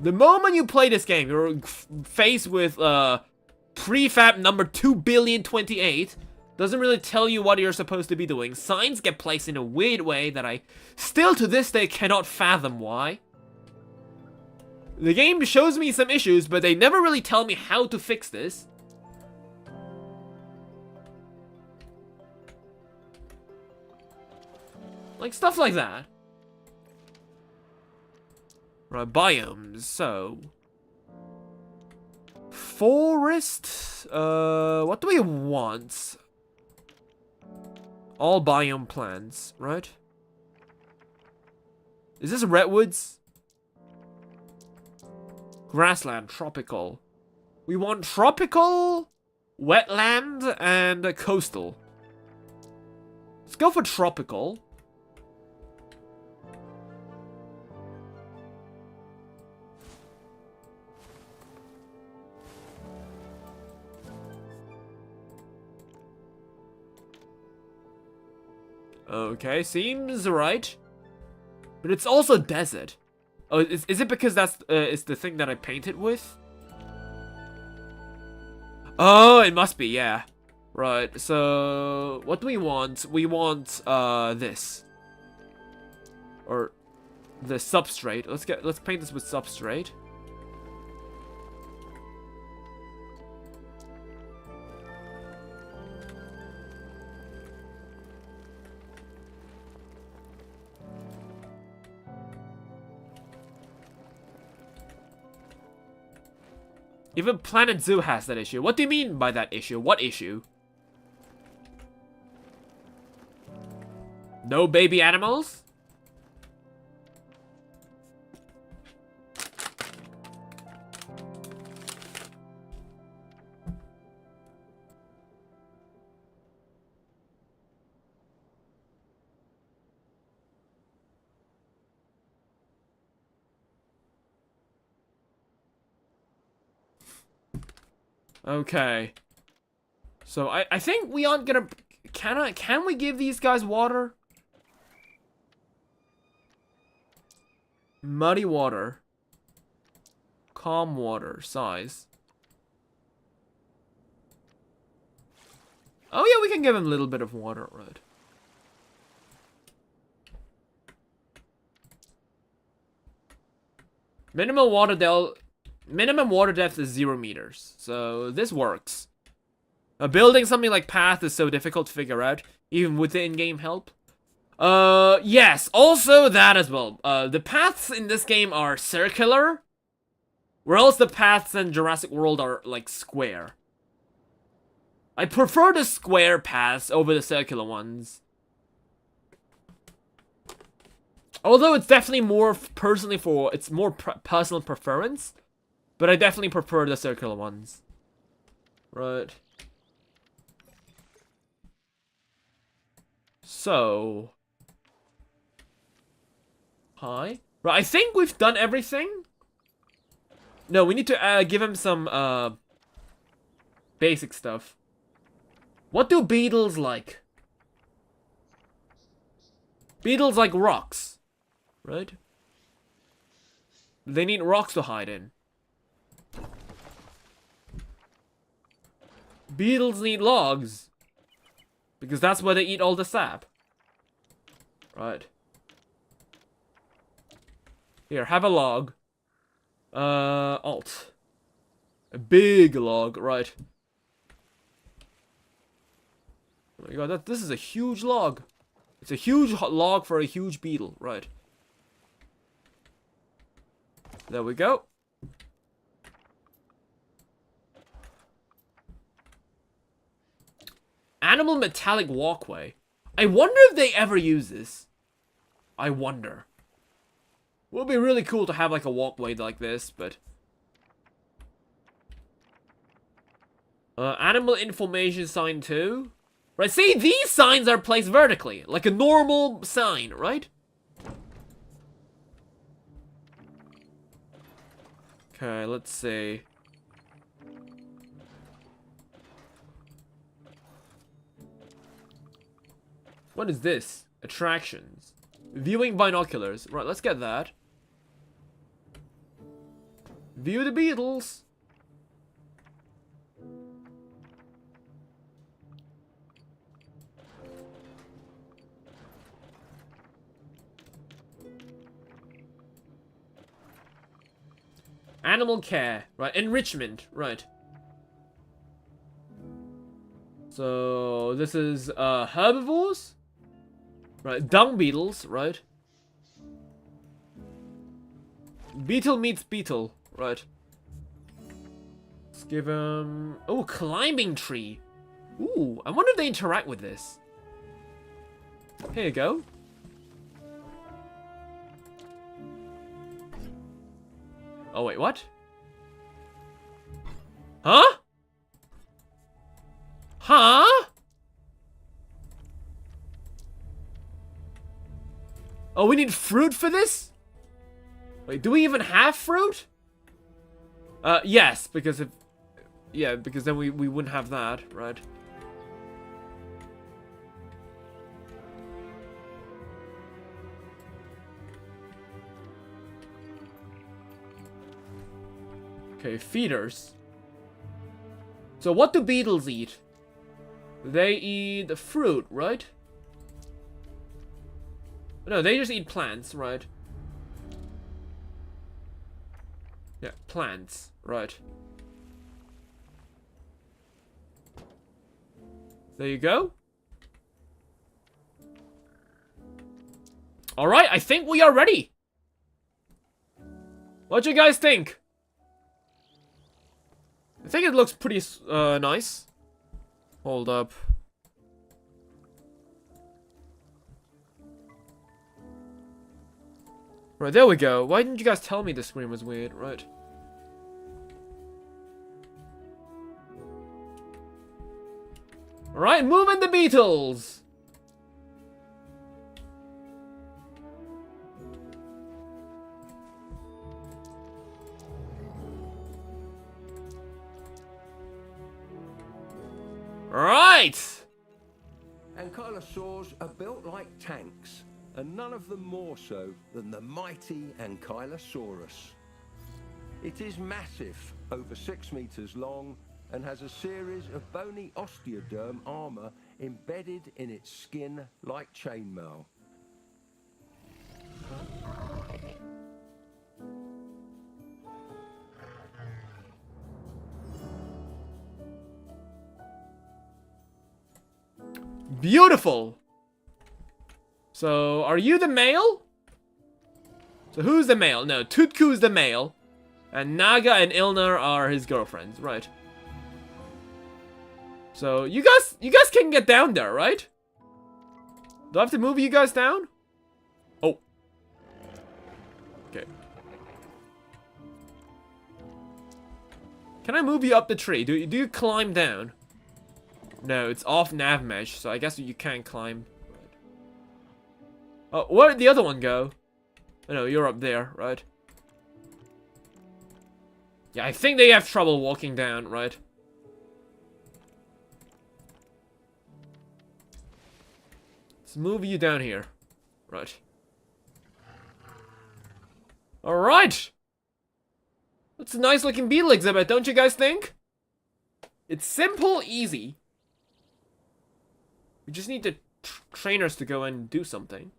The moment you play this game, you're faced with prefab number 2,000,000,028, Doesn't really tell you what you're supposed to be doing. Signs get placed in a weird way that I still to this day cannot fathom why. The game shows me some issues, but they never really tell me how to fix this. Like stuff like that. Right, biomes, so... Forest? What do we want? All biome plants, right? Is this redwoods? Grassland, tropical. We want tropical, wetland, and coastal. Let's go for tropical. Okay, seems right. But it's also desert. Oh, is it because that's it's the thing that I painted with? Oh, it must be, yeah. Right, so what do we want? We want this. Or the substrate. Let's paint this with substrate. Even Planet Zoo has that issue. What do you mean by that issue? What issue? No baby animals? Okay. So I think we aren't gonna... Can we give these guys water? Muddy water. Calm water. Size. Oh yeah, we can give him a little bit of water, right? Minimum water depth is 0 meters, so this works. Building something like path is so difficult to figure out, even with the in-game help. Yes, also that as well. The paths in this game are circular, whereas the paths in Jurassic World are, like, square. I prefer the square paths over the circular ones. Although it's definitely more personally it's more personal preference. But I definitely prefer the circular ones. Right. So. Hi. Right, I think we've done everything. No, we need to give him some basic stuff. What do beetles like? Beetles like rocks. Right? They need rocks to hide in. Beetles need logs. Because that's where they eat all the sap. Right. Here, have a log. Alt. A big log, right. Oh my god, this is a huge log. It's a huge log for a huge beetle, right. There we go. Animal metallic walkway. I wonder if they ever use this. I wonder. It would be really cool to have like a walkway like this, but... animal information sign too. Right, see, these signs are placed vertically, like a normal sign, right? Okay, let's see. What is this? Attractions. Viewing binoculars. Right, let's get that. View the beetles. Animal care, right? Enrichment, right? So this is herbivores, right? Dung beetles, right? Beetle meets beetle, right? Let's give him... Oh, climbing tree. Ooh, I wonder if they interact with this. Here you go. Oh, wait, what? Huh? Huh? Oh, we need fruit for this? Wait, do we even have fruit? Yes, because if... Yeah, because then we wouldn't have that, right? Okay, feeders. So what do beetles eat? They eat fruit, right? No, they just eat plants, right? Yeah, plants, right. There you go. Alright, I think we are ready. What do you guys think? I think it looks pretty nice. Hold up. Right, there we go. Why didn't you guys tell me the screen was weird? Right. Alright, moving the Beetles! Right! Ankylosaurs are built like tanks, and none of them more so than the mighty Ankylosaurus. It is massive, over 6 meters long, and has a series of bony osteoderm armor embedded in its skin like chainmail. Beautiful! So, are you the male? So who's the male? No, Tutku's the male. And Naga and Ilnar are his girlfriends, right? So, you guys can get down there, right? Do I have to move you guys down? Oh. Okay. Can I move you up the tree? Do you climb down? No, it's off nav mesh, so I guess you can't climb. Oh, where did the other one go? Oh no, you're up there, right? Yeah, I think they have trouble walking down, right? Let's move you down here. Right. Alright! That's a nice looking beetle exhibit, don't you guys think? It's simple, easy. We just need the trainers to go and do something.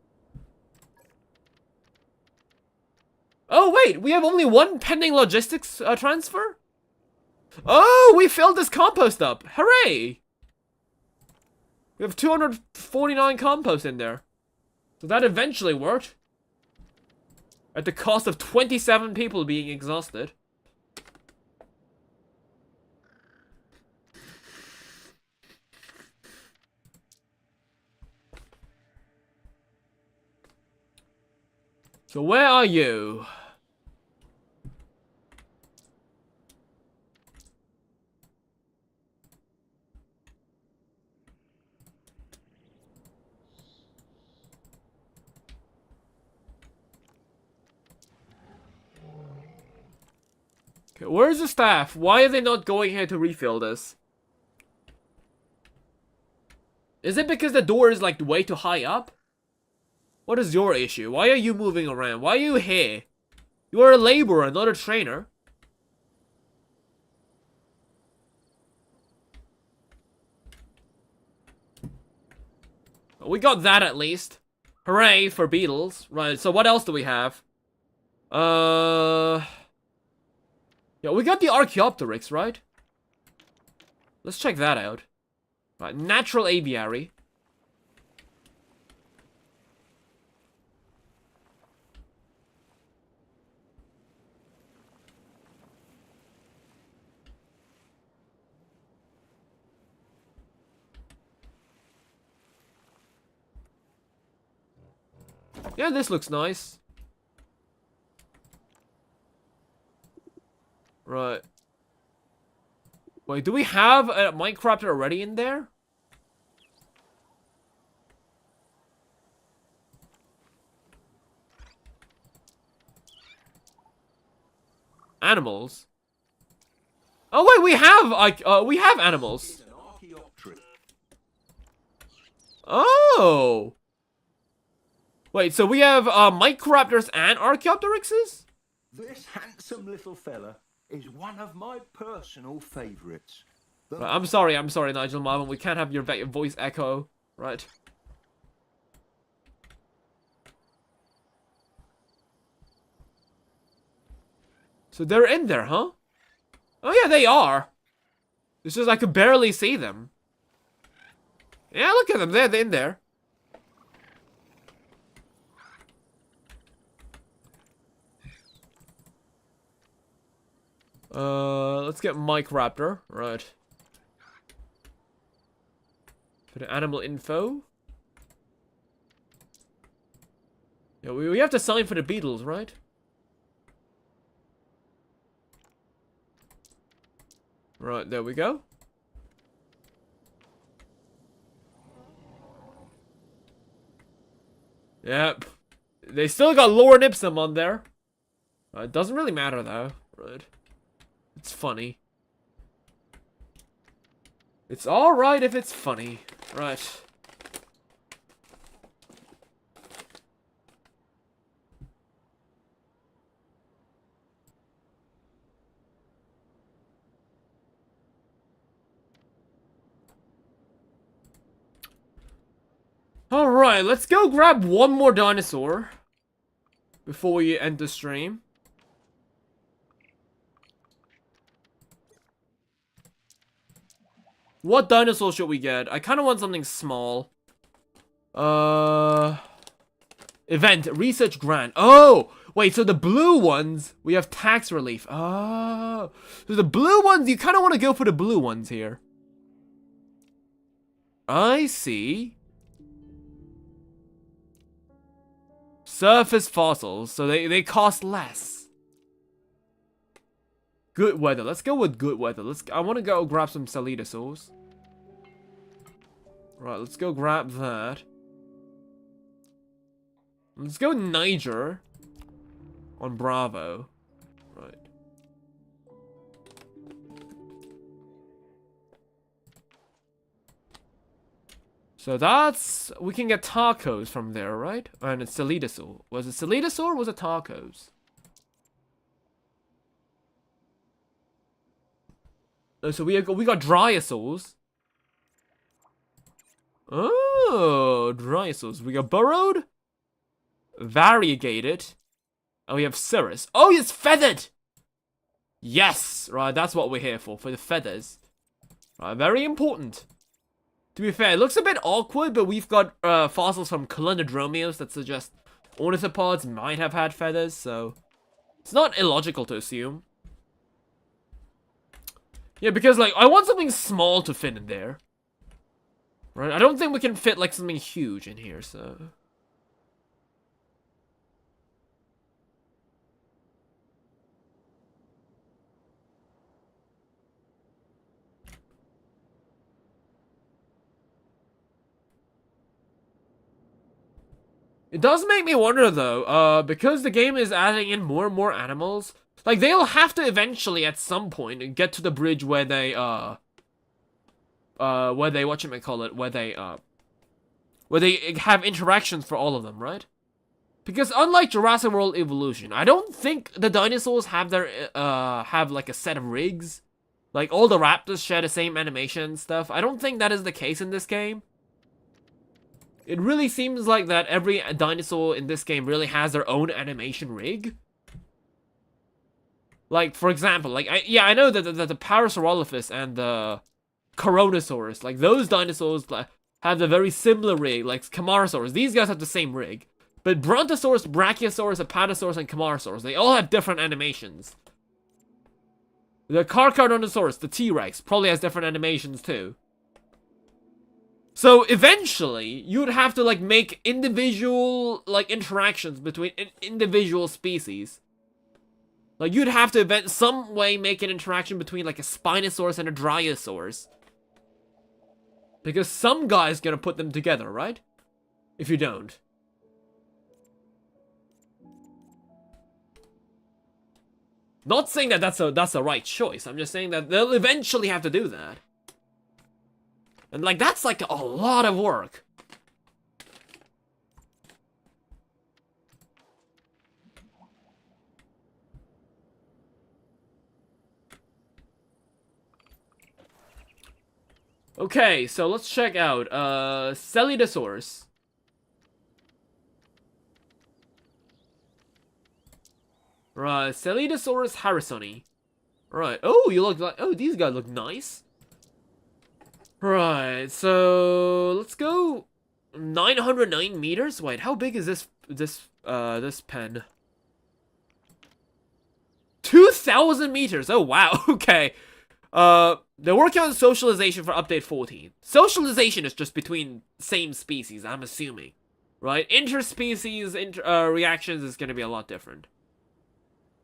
Oh, wait! We have only one pending logistics transfer? Oh, we filled this compost up! Hooray! We have 249 compost in there. So that eventually worked. At the cost of 27 people being exhausted. So where are you? Okay, where's the staff? Why are they not going here to refill this? Is it because the door is like way too high up? What is your issue? Why are you moving around? Why are you here? You are a laborer, not a trainer. We got that at least. Hooray for Beetles. Right, so what else do we have? Yeah, we got the Archaeopteryx, right? Let's check that out. Right, natural aviary. Yeah, this looks nice. Right. Wait, do we have a Minecraft already in there? Animals? Oh wait, we have animals. Oh. Wait, so we have Microraptors and Archaeopteryxes? This handsome little fella is one of my personal favourites. Right, I'm sorry, Nigel Marvin. We can't have your voice echo, right? So they're in there, huh? Oh yeah, they are. It's just I could barely see them. Yeah, look at them. They're in there. Let's get Mike Raptor. Right. For the animal info. Yeah, we have to sign for the Beetles, right? Right, there we go. Yep. They still got Lorem Ipsum on there. It doesn't really matter though, right? It's funny. It's alright if it's funny. Right. Alright, let's go grab one more dinosaur before we end the stream. What dinosaur should we get? I kind of want something small. Event, research grant. Oh, wait, so the blue ones, we have tax relief. Oh, so the blue ones, you kind of want to go for the blue ones here. I see. Surface fossils, so they cost less. Good weather. Let's go with good weather. I want to go grab some Dinosaurs. Right, let's go grab that. Let's go Niger on Bravo. Right. So that's... we can get tacos from there, right? And it's Dinosaur. Was it Dinosaur or was it tacos? Oh, so we got Dryosaurs. Oh, Dryosaurs. We got burrowed, variegated, and we have Cirrus. Oh, it's feathered! Yes! Right, that's what we're here for the feathers. Right, very important. To be fair, it looks a bit awkward, but we've got fossils from Colonodromios that suggest ornithopods might have had feathers, so it's not illogical to assume. Yeah, because, like, I want something small to fit in there. Right? I don't think we can fit, like, something huge in here, so... It does make me wonder, though, because the game is adding in more and more animals, like, they'll have to eventually, at some point, get to the bridge where they, where they have interactions for all of them, right? Because unlike Jurassic World Evolution, I don't think the dinosaurs have their, have, like, a set of rigs. Like, all the raptors share the same animation and stuff. I don't think that is the case in this game. It really seems like that every dinosaur in this game really has their own animation rig. Like, for example, like, I know that the Parasaurolophus and the Coronosaurus, like, those dinosaurs have a very similar rig, like Camarasaurus. These guys have the same rig. But Brontosaurus, Brachiosaurus, Apatosaurus, and Camarasaurus, they all have different animations. The Carcharodontosaurus, the T-Rex, probably has different animations too. So eventually, you'd have to like make individual like interactions between individual species. Like you'd have to some way make an interaction between like a Spinosaurus and a Dryosaurus. Because some guy's gonna put them together, right? If you don't. Not saying that that's the right choice. I'm just saying that they'll eventually have to do that. And like that's like a lot of work. Okay, so let's check out Celidosaurus. Right, Celidosaurus harrisoni. Right. Oh, you look like. Oh, these guys look nice. Right. So let's go. 909 meters. Wait, how big is this pen? 2,000 meters. Oh wow. Okay. They're working on socialization for update 14. Socialization is just between same species. I'm assuming, right? Interspecies reactions is gonna be a lot different.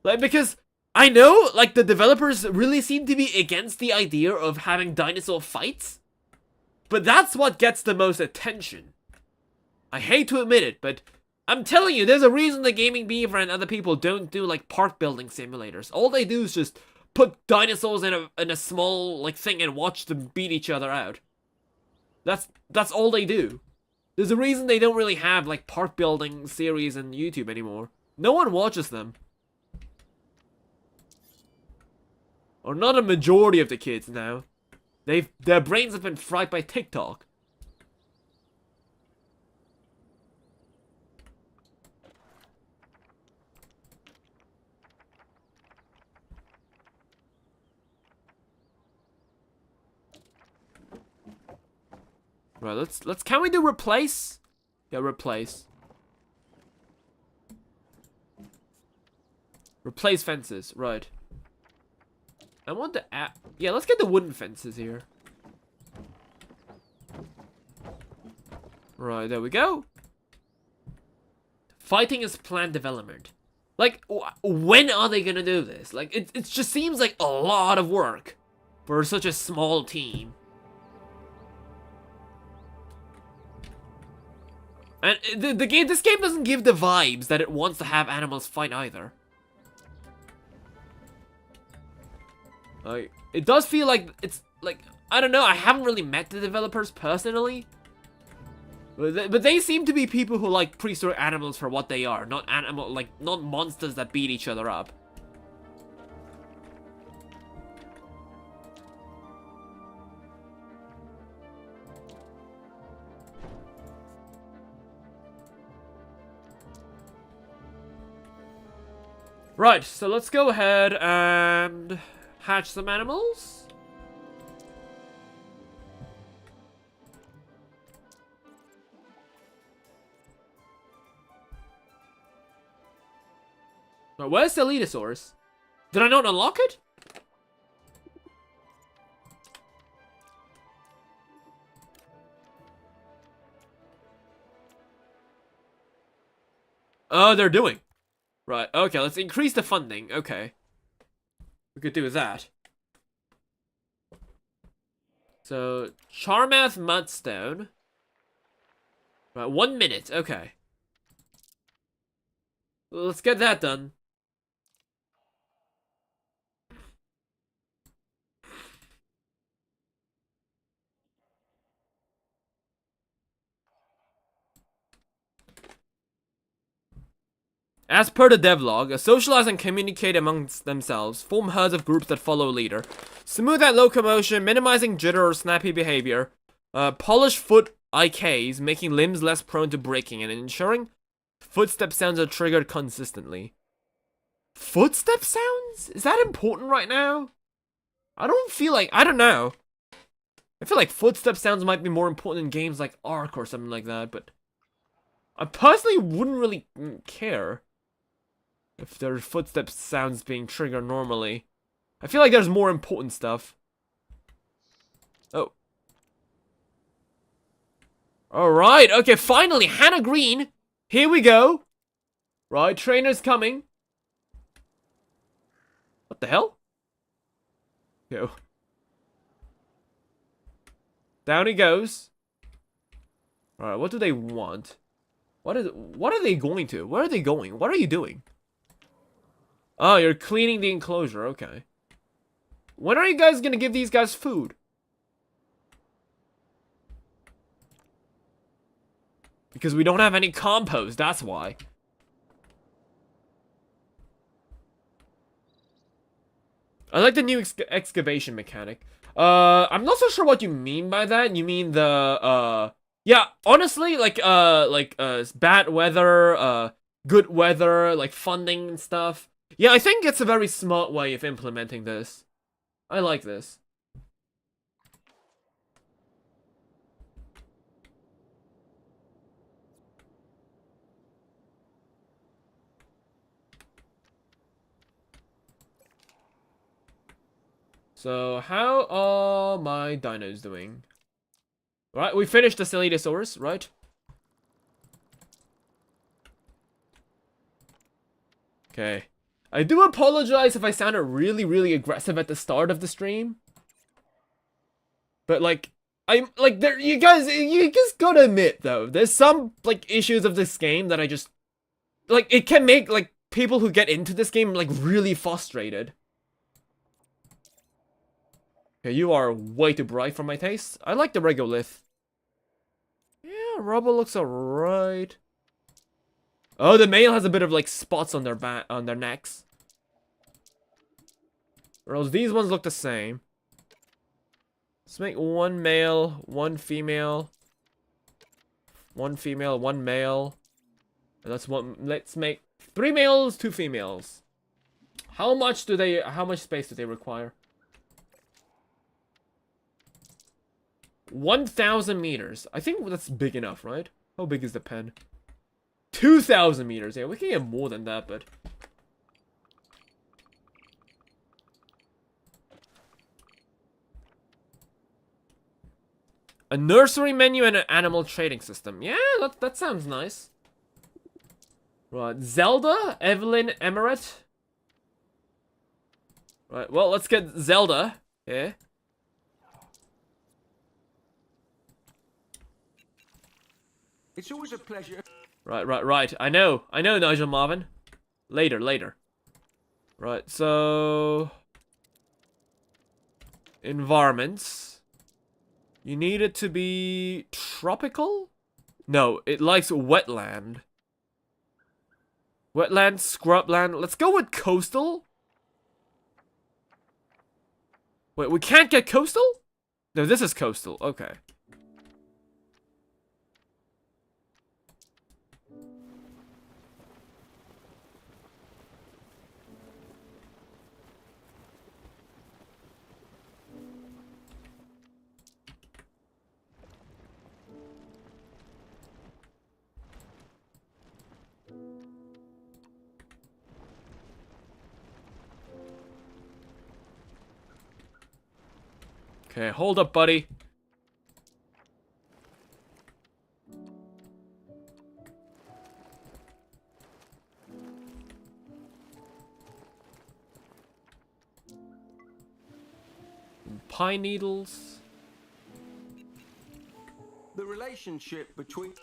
Like, because I know, like, the developers really seem to be against the idea of having dinosaur fights. But that's what gets the most attention. I hate to admit it, but I'm telling you, there's a reason the Gaming Beaver and other people don't do, like, park building simulators. All they do is just put dinosaurs in a small, like, thing and watch them beat each other out. That's all they do. There's a reason they don't really have, like, park building series on YouTube anymore. No one watches them. Or not a majority of the kids now. Their brains have been fried by TikTok. Right, let's can we do replace? Yeah, replace. Replace fences, right. I want the yeah, let's get the wooden fences here. Right, there we go. Fighting is planned development. Like, when are they gonna do this? Like, it just seems like a lot of work for such a small team. And this game doesn't give the vibes that it wants to have animals fight either. Like, it does feel like it's like, I don't know, I haven't really met the developers personally. But they seem to be people who like prehistoric animals for what they are, not not monsters that beat each other up. Right, so let's go ahead and hatch some animals. Now, where's the Dinosaurs? Did I not unlock it? Oh, they're doing. Right, okay, let's increase the funding. Okay. We could do that. So, Charmouth Mudstone. Right, 1 minute, okay. Let's get that done. As per the devlog, socialize and communicate amongst themselves, form herds of groups that follow a leader, smooth out locomotion, minimizing jitter or snappy behavior, polish foot IKs, making limbs less prone to breaking, and ensuring footstep sounds are triggered consistently. Footstep sounds? Is that important right now? I don't feel like, I don't know. I feel like footstep sounds might be more important in games like Ark or something like that, but I personally wouldn't really care if there's footstep sounds being triggered normally. I feel like there's more important stuff. Oh. Alright, okay, finally, Hannah Green. Here we go. Right, trainer's coming. What the hell? Yo. Down he goes. Alright, what do they want? What are they going to? Where are they going? What are you doing? Oh, you're cleaning the enclosure, okay. When are you guys gonna give these guys food? Because we don't have any compost, that's why. I like the new excavation mechanic. I'm not so sure what you mean by that. You mean the, yeah, honestly, like, bad weather, good weather, like, funding and stuff. Yeah, I think it's a very smart way of implementing this. I like this. So, how are my dinos doing? Right, we finished the Dinosaurs, right? Okay. I do apologize if I sounded really, really aggressive at the start of the stream. But, like, I'm, like, there, you guys gotta admit, though, there's some, like, issues of this game that I just, like, it can make, like, people who get into this game, like, really frustrated. Okay, you are way too bright for my taste. I like the regolith. Yeah, rubble looks alright. Oh, the male has a bit of like spots on their necks. Whereas these ones look the same. Let's make one male, one female. One female, one male. And let's make 3 males, 2 females. How much space do they require? 1,000 meters. I think that's big enough, right? How big is the pen? 2,000 meters. Yeah, we can get more than that, but... A nursery menu and an animal trading system. Yeah, that sounds nice. Right, Zelda, Evelyn, Emirate. Right, well, let's get Zelda. Yeah. It's always a pleasure. Right. I know, Nigel Marvin. Later. Right, so... Environments. You need it to be... tropical? No, it likes wetland. Wetland, scrubland. Let's go with coastal. Wait, we can't get coastal? No, this is coastal. Okay. Okay, hold up, buddy. Pine needles. The relationship between...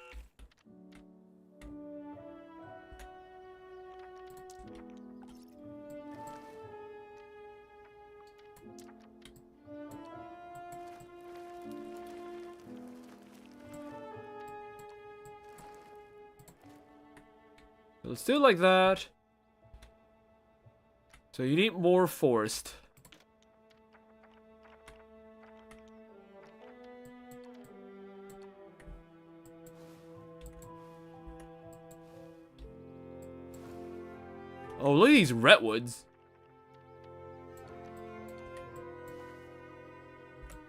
Let's do it like that. So you need more forest. Oh, look at these redwoods.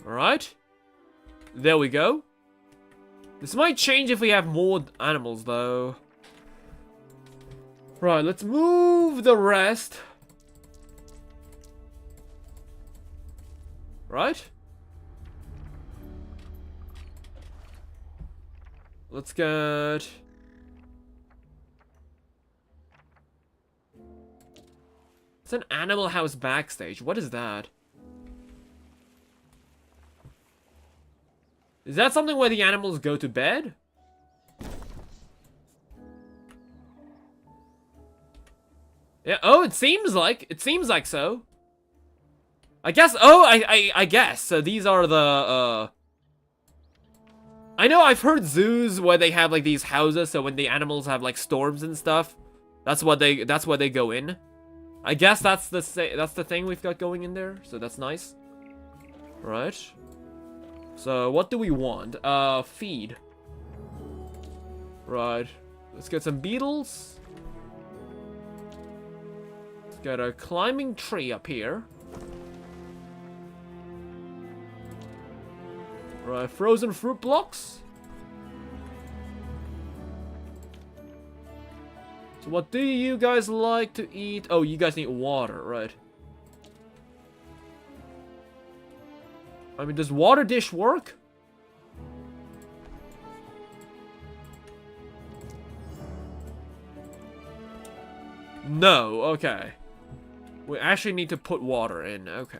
Alright. There we go. This might change if we have more animals, though. Right, let's move the rest. Right? Let's get... It's an Animal House backstage. What is that? Is that something where the animals go to bed? Yeah, oh, it seems like so. I guess, oh, I guess. So these are the, I know I've heard zoos where they have, like, these houses, so when the animals have, like, storms and stuff, that's where they go in. I guess that's the thing we've got going in there, so that's nice. Right. So, what do we want? Feed. Right. Let's get some beetles. Let's get a climbing tree up here. Right, frozen fruit blocks. So what do you guys like to eat? Oh, you guys need water, right. I mean, does water dish work? No, okay. We actually need to put water in, okay.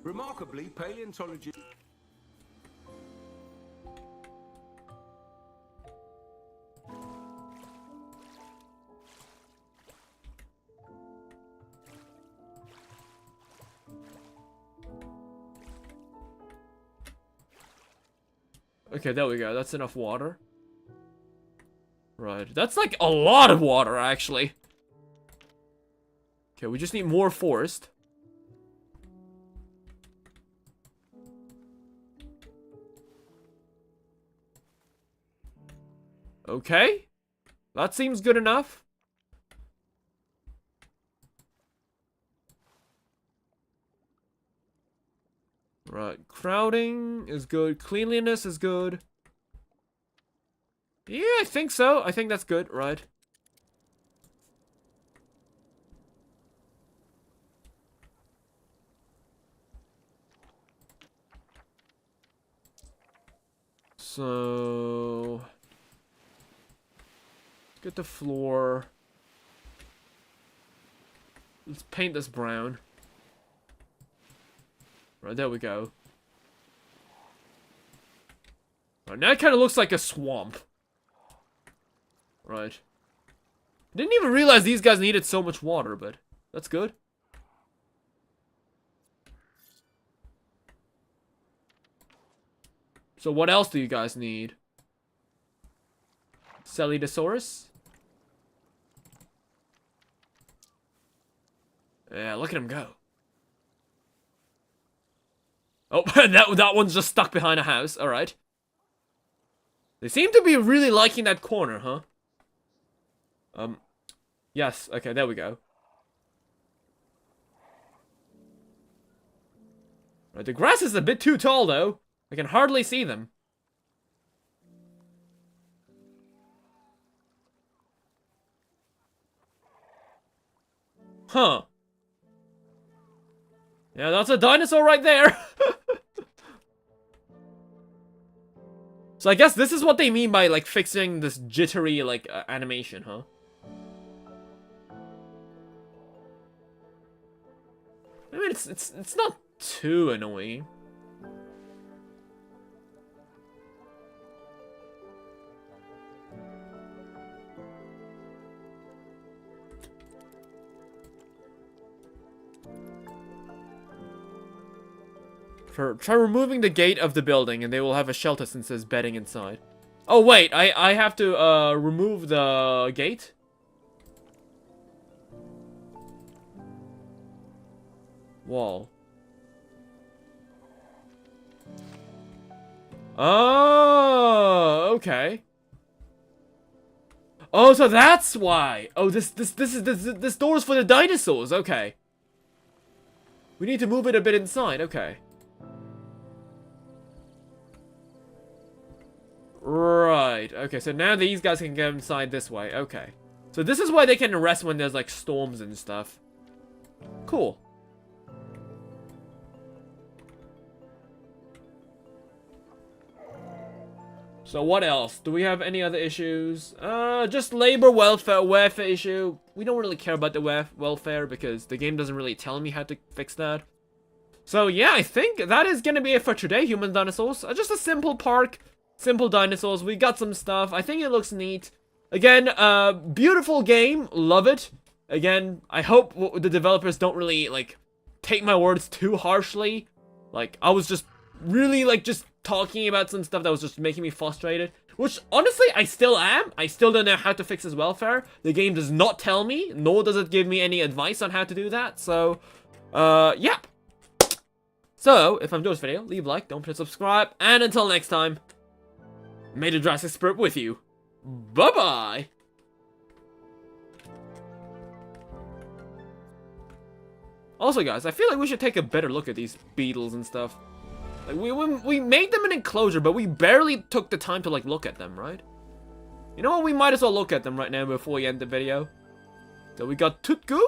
Remarkably, paleontology... Okay, there we go. That's enough water. Right. That's like a lot of water, actually. Okay, we just need more forest. Okay. That seems good enough. Right, crowding is good. Cleanliness is good. Yeah, I think so. I think that's good, right? So... Get the floor. Let's paint this brown. Right, there we go. Right, now it kind of looks like a swamp. Right. Didn't even realize these guys needed so much water, but that's good. So what else do you guys need? Celeidosaurus? Yeah, look at him go. Oh, that one's just stuck behind a house. Alright. They seem to be really liking that corner, huh? Yes. Okay, there we go. Right, the grass is a bit too tall, though. I can hardly see them. Huh. Yeah, that's a dinosaur right there. So I guess this is what they mean by, like, fixing this jittery, like, animation, huh? I mean, it's not too annoying. Try removing the gate of the building and they will have a shelter since there's bedding inside. Oh wait, I have to remove the gate? Wall. Oh, Okay. Oh, so that's why. Oh, this door's for the dinosaurs. Okay. We need to move it a bit inside. Okay. Right. Okay, so now these guys can go inside this way. Okay. So this is why they can rest when there's like storms and stuff. Cool. So what else? Do we have any other issues? Just labor welfare issue. We don't really care about the welfare because the game doesn't really tell me how to fix that. So yeah, I think that is gonna be it for today, Human Dinosaurs. Just a simple park, simple dinosaurs. We got some stuff. I think it looks neat. Again, beautiful game. Love it. Again, I hope the developers don't really, like, take my words too harshly. Like, I was just really, like, just talking about some stuff that was just making me frustrated. Which, honestly, I still am. I still don't know how to fix his welfare. The game does not tell me, nor does it give me any advice on how to do that. So, yeah. So, if I'm enjoying this video, leave a like, don't forget to subscribe, and until next time, may the Jurassic Spirit with you. Bye-bye! Also, guys, I feel like we should take a better look at these beetles and stuff. Like, we made them an enclosure, but we barely took the time to, like, look at them, right? You know what? We might as well look at them right now before we end the video. So, we got Tutku.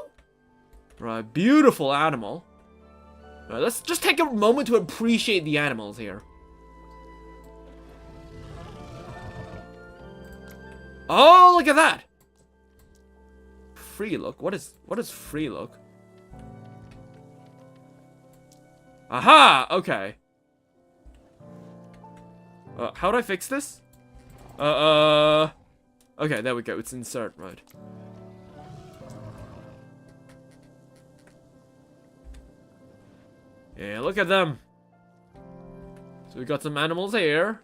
Right, beautiful animal. Right, let's just take a moment to appreciate the animals here. Oh, look at that! Free look. What is free look? Aha! Okay. How do I fix this? Okay, there we go. It's insert, right. Yeah, look at them. So we got some animals here.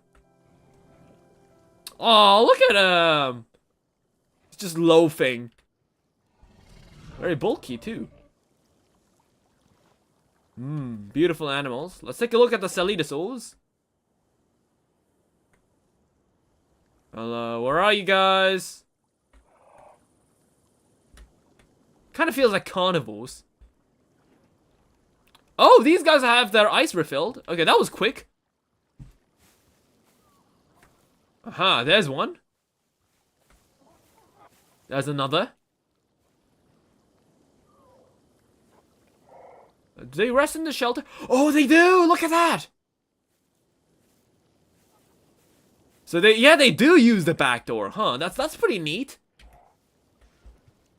Oh, look at him! He's just loafing. Very bulky, too. Beautiful animals. Let's take a look at the Dinosaurs. Hello, where are you guys? Kind of feels like carnivores. Oh, these guys have their ice refilled. Okay, that was quick. Aha, there's one. There's another. Do they rest in the shelter? Oh, they do! Look at that! So they do use the back door, huh? That's pretty neat.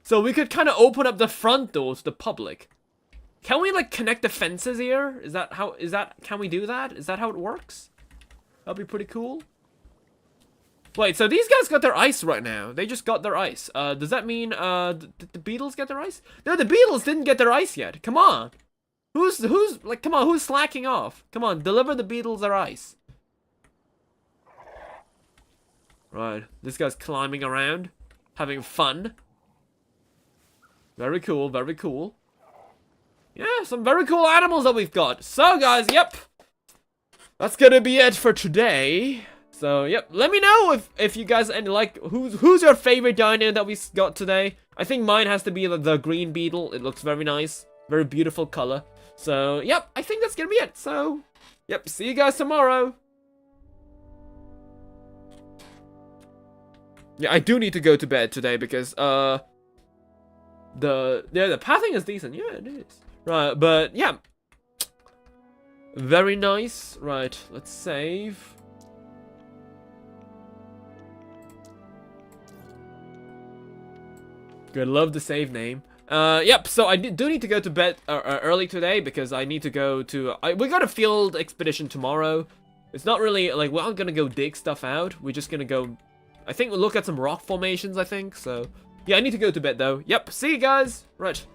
So we could kind of open up the front door to the public. Can we, like, connect the fences here? Can we do that? Is that how it works? That'd be pretty cool. Wait, so these guys got their ice right now. They just got their ice. Does that mean, did the Beetles get their ice? No, the Beetles didn't get their ice yet. Come on. Who's slacking off? Come on, deliver the Beetles their ice. Right, this guy's climbing around, having fun. Very cool, very cool. Yeah, some very cool animals that we've got. So, guys, yep. That's gonna be it for today. So, yep, let me know if you guys like who's your favorite dino that we got today. I think mine has to be the green beetle. It looks very nice, very beautiful color. So, yep, I think that's gonna be it. So, yep, see you guys tomorrow. Yeah, I do need to go to bed today because the pathing is decent. Yeah, it is. Right, but yeah. Very nice. Right, let's save. Good, love the save name. Yep, so I do need to go to bed early today because I need to go to... we got a field expedition tomorrow. It's not really, like, we're not gonna go dig stuff out. We're just gonna go... I think we'll look at some rock formations, I think, so... Yeah, I need to go to bed, though. Yep, see you guys! Right.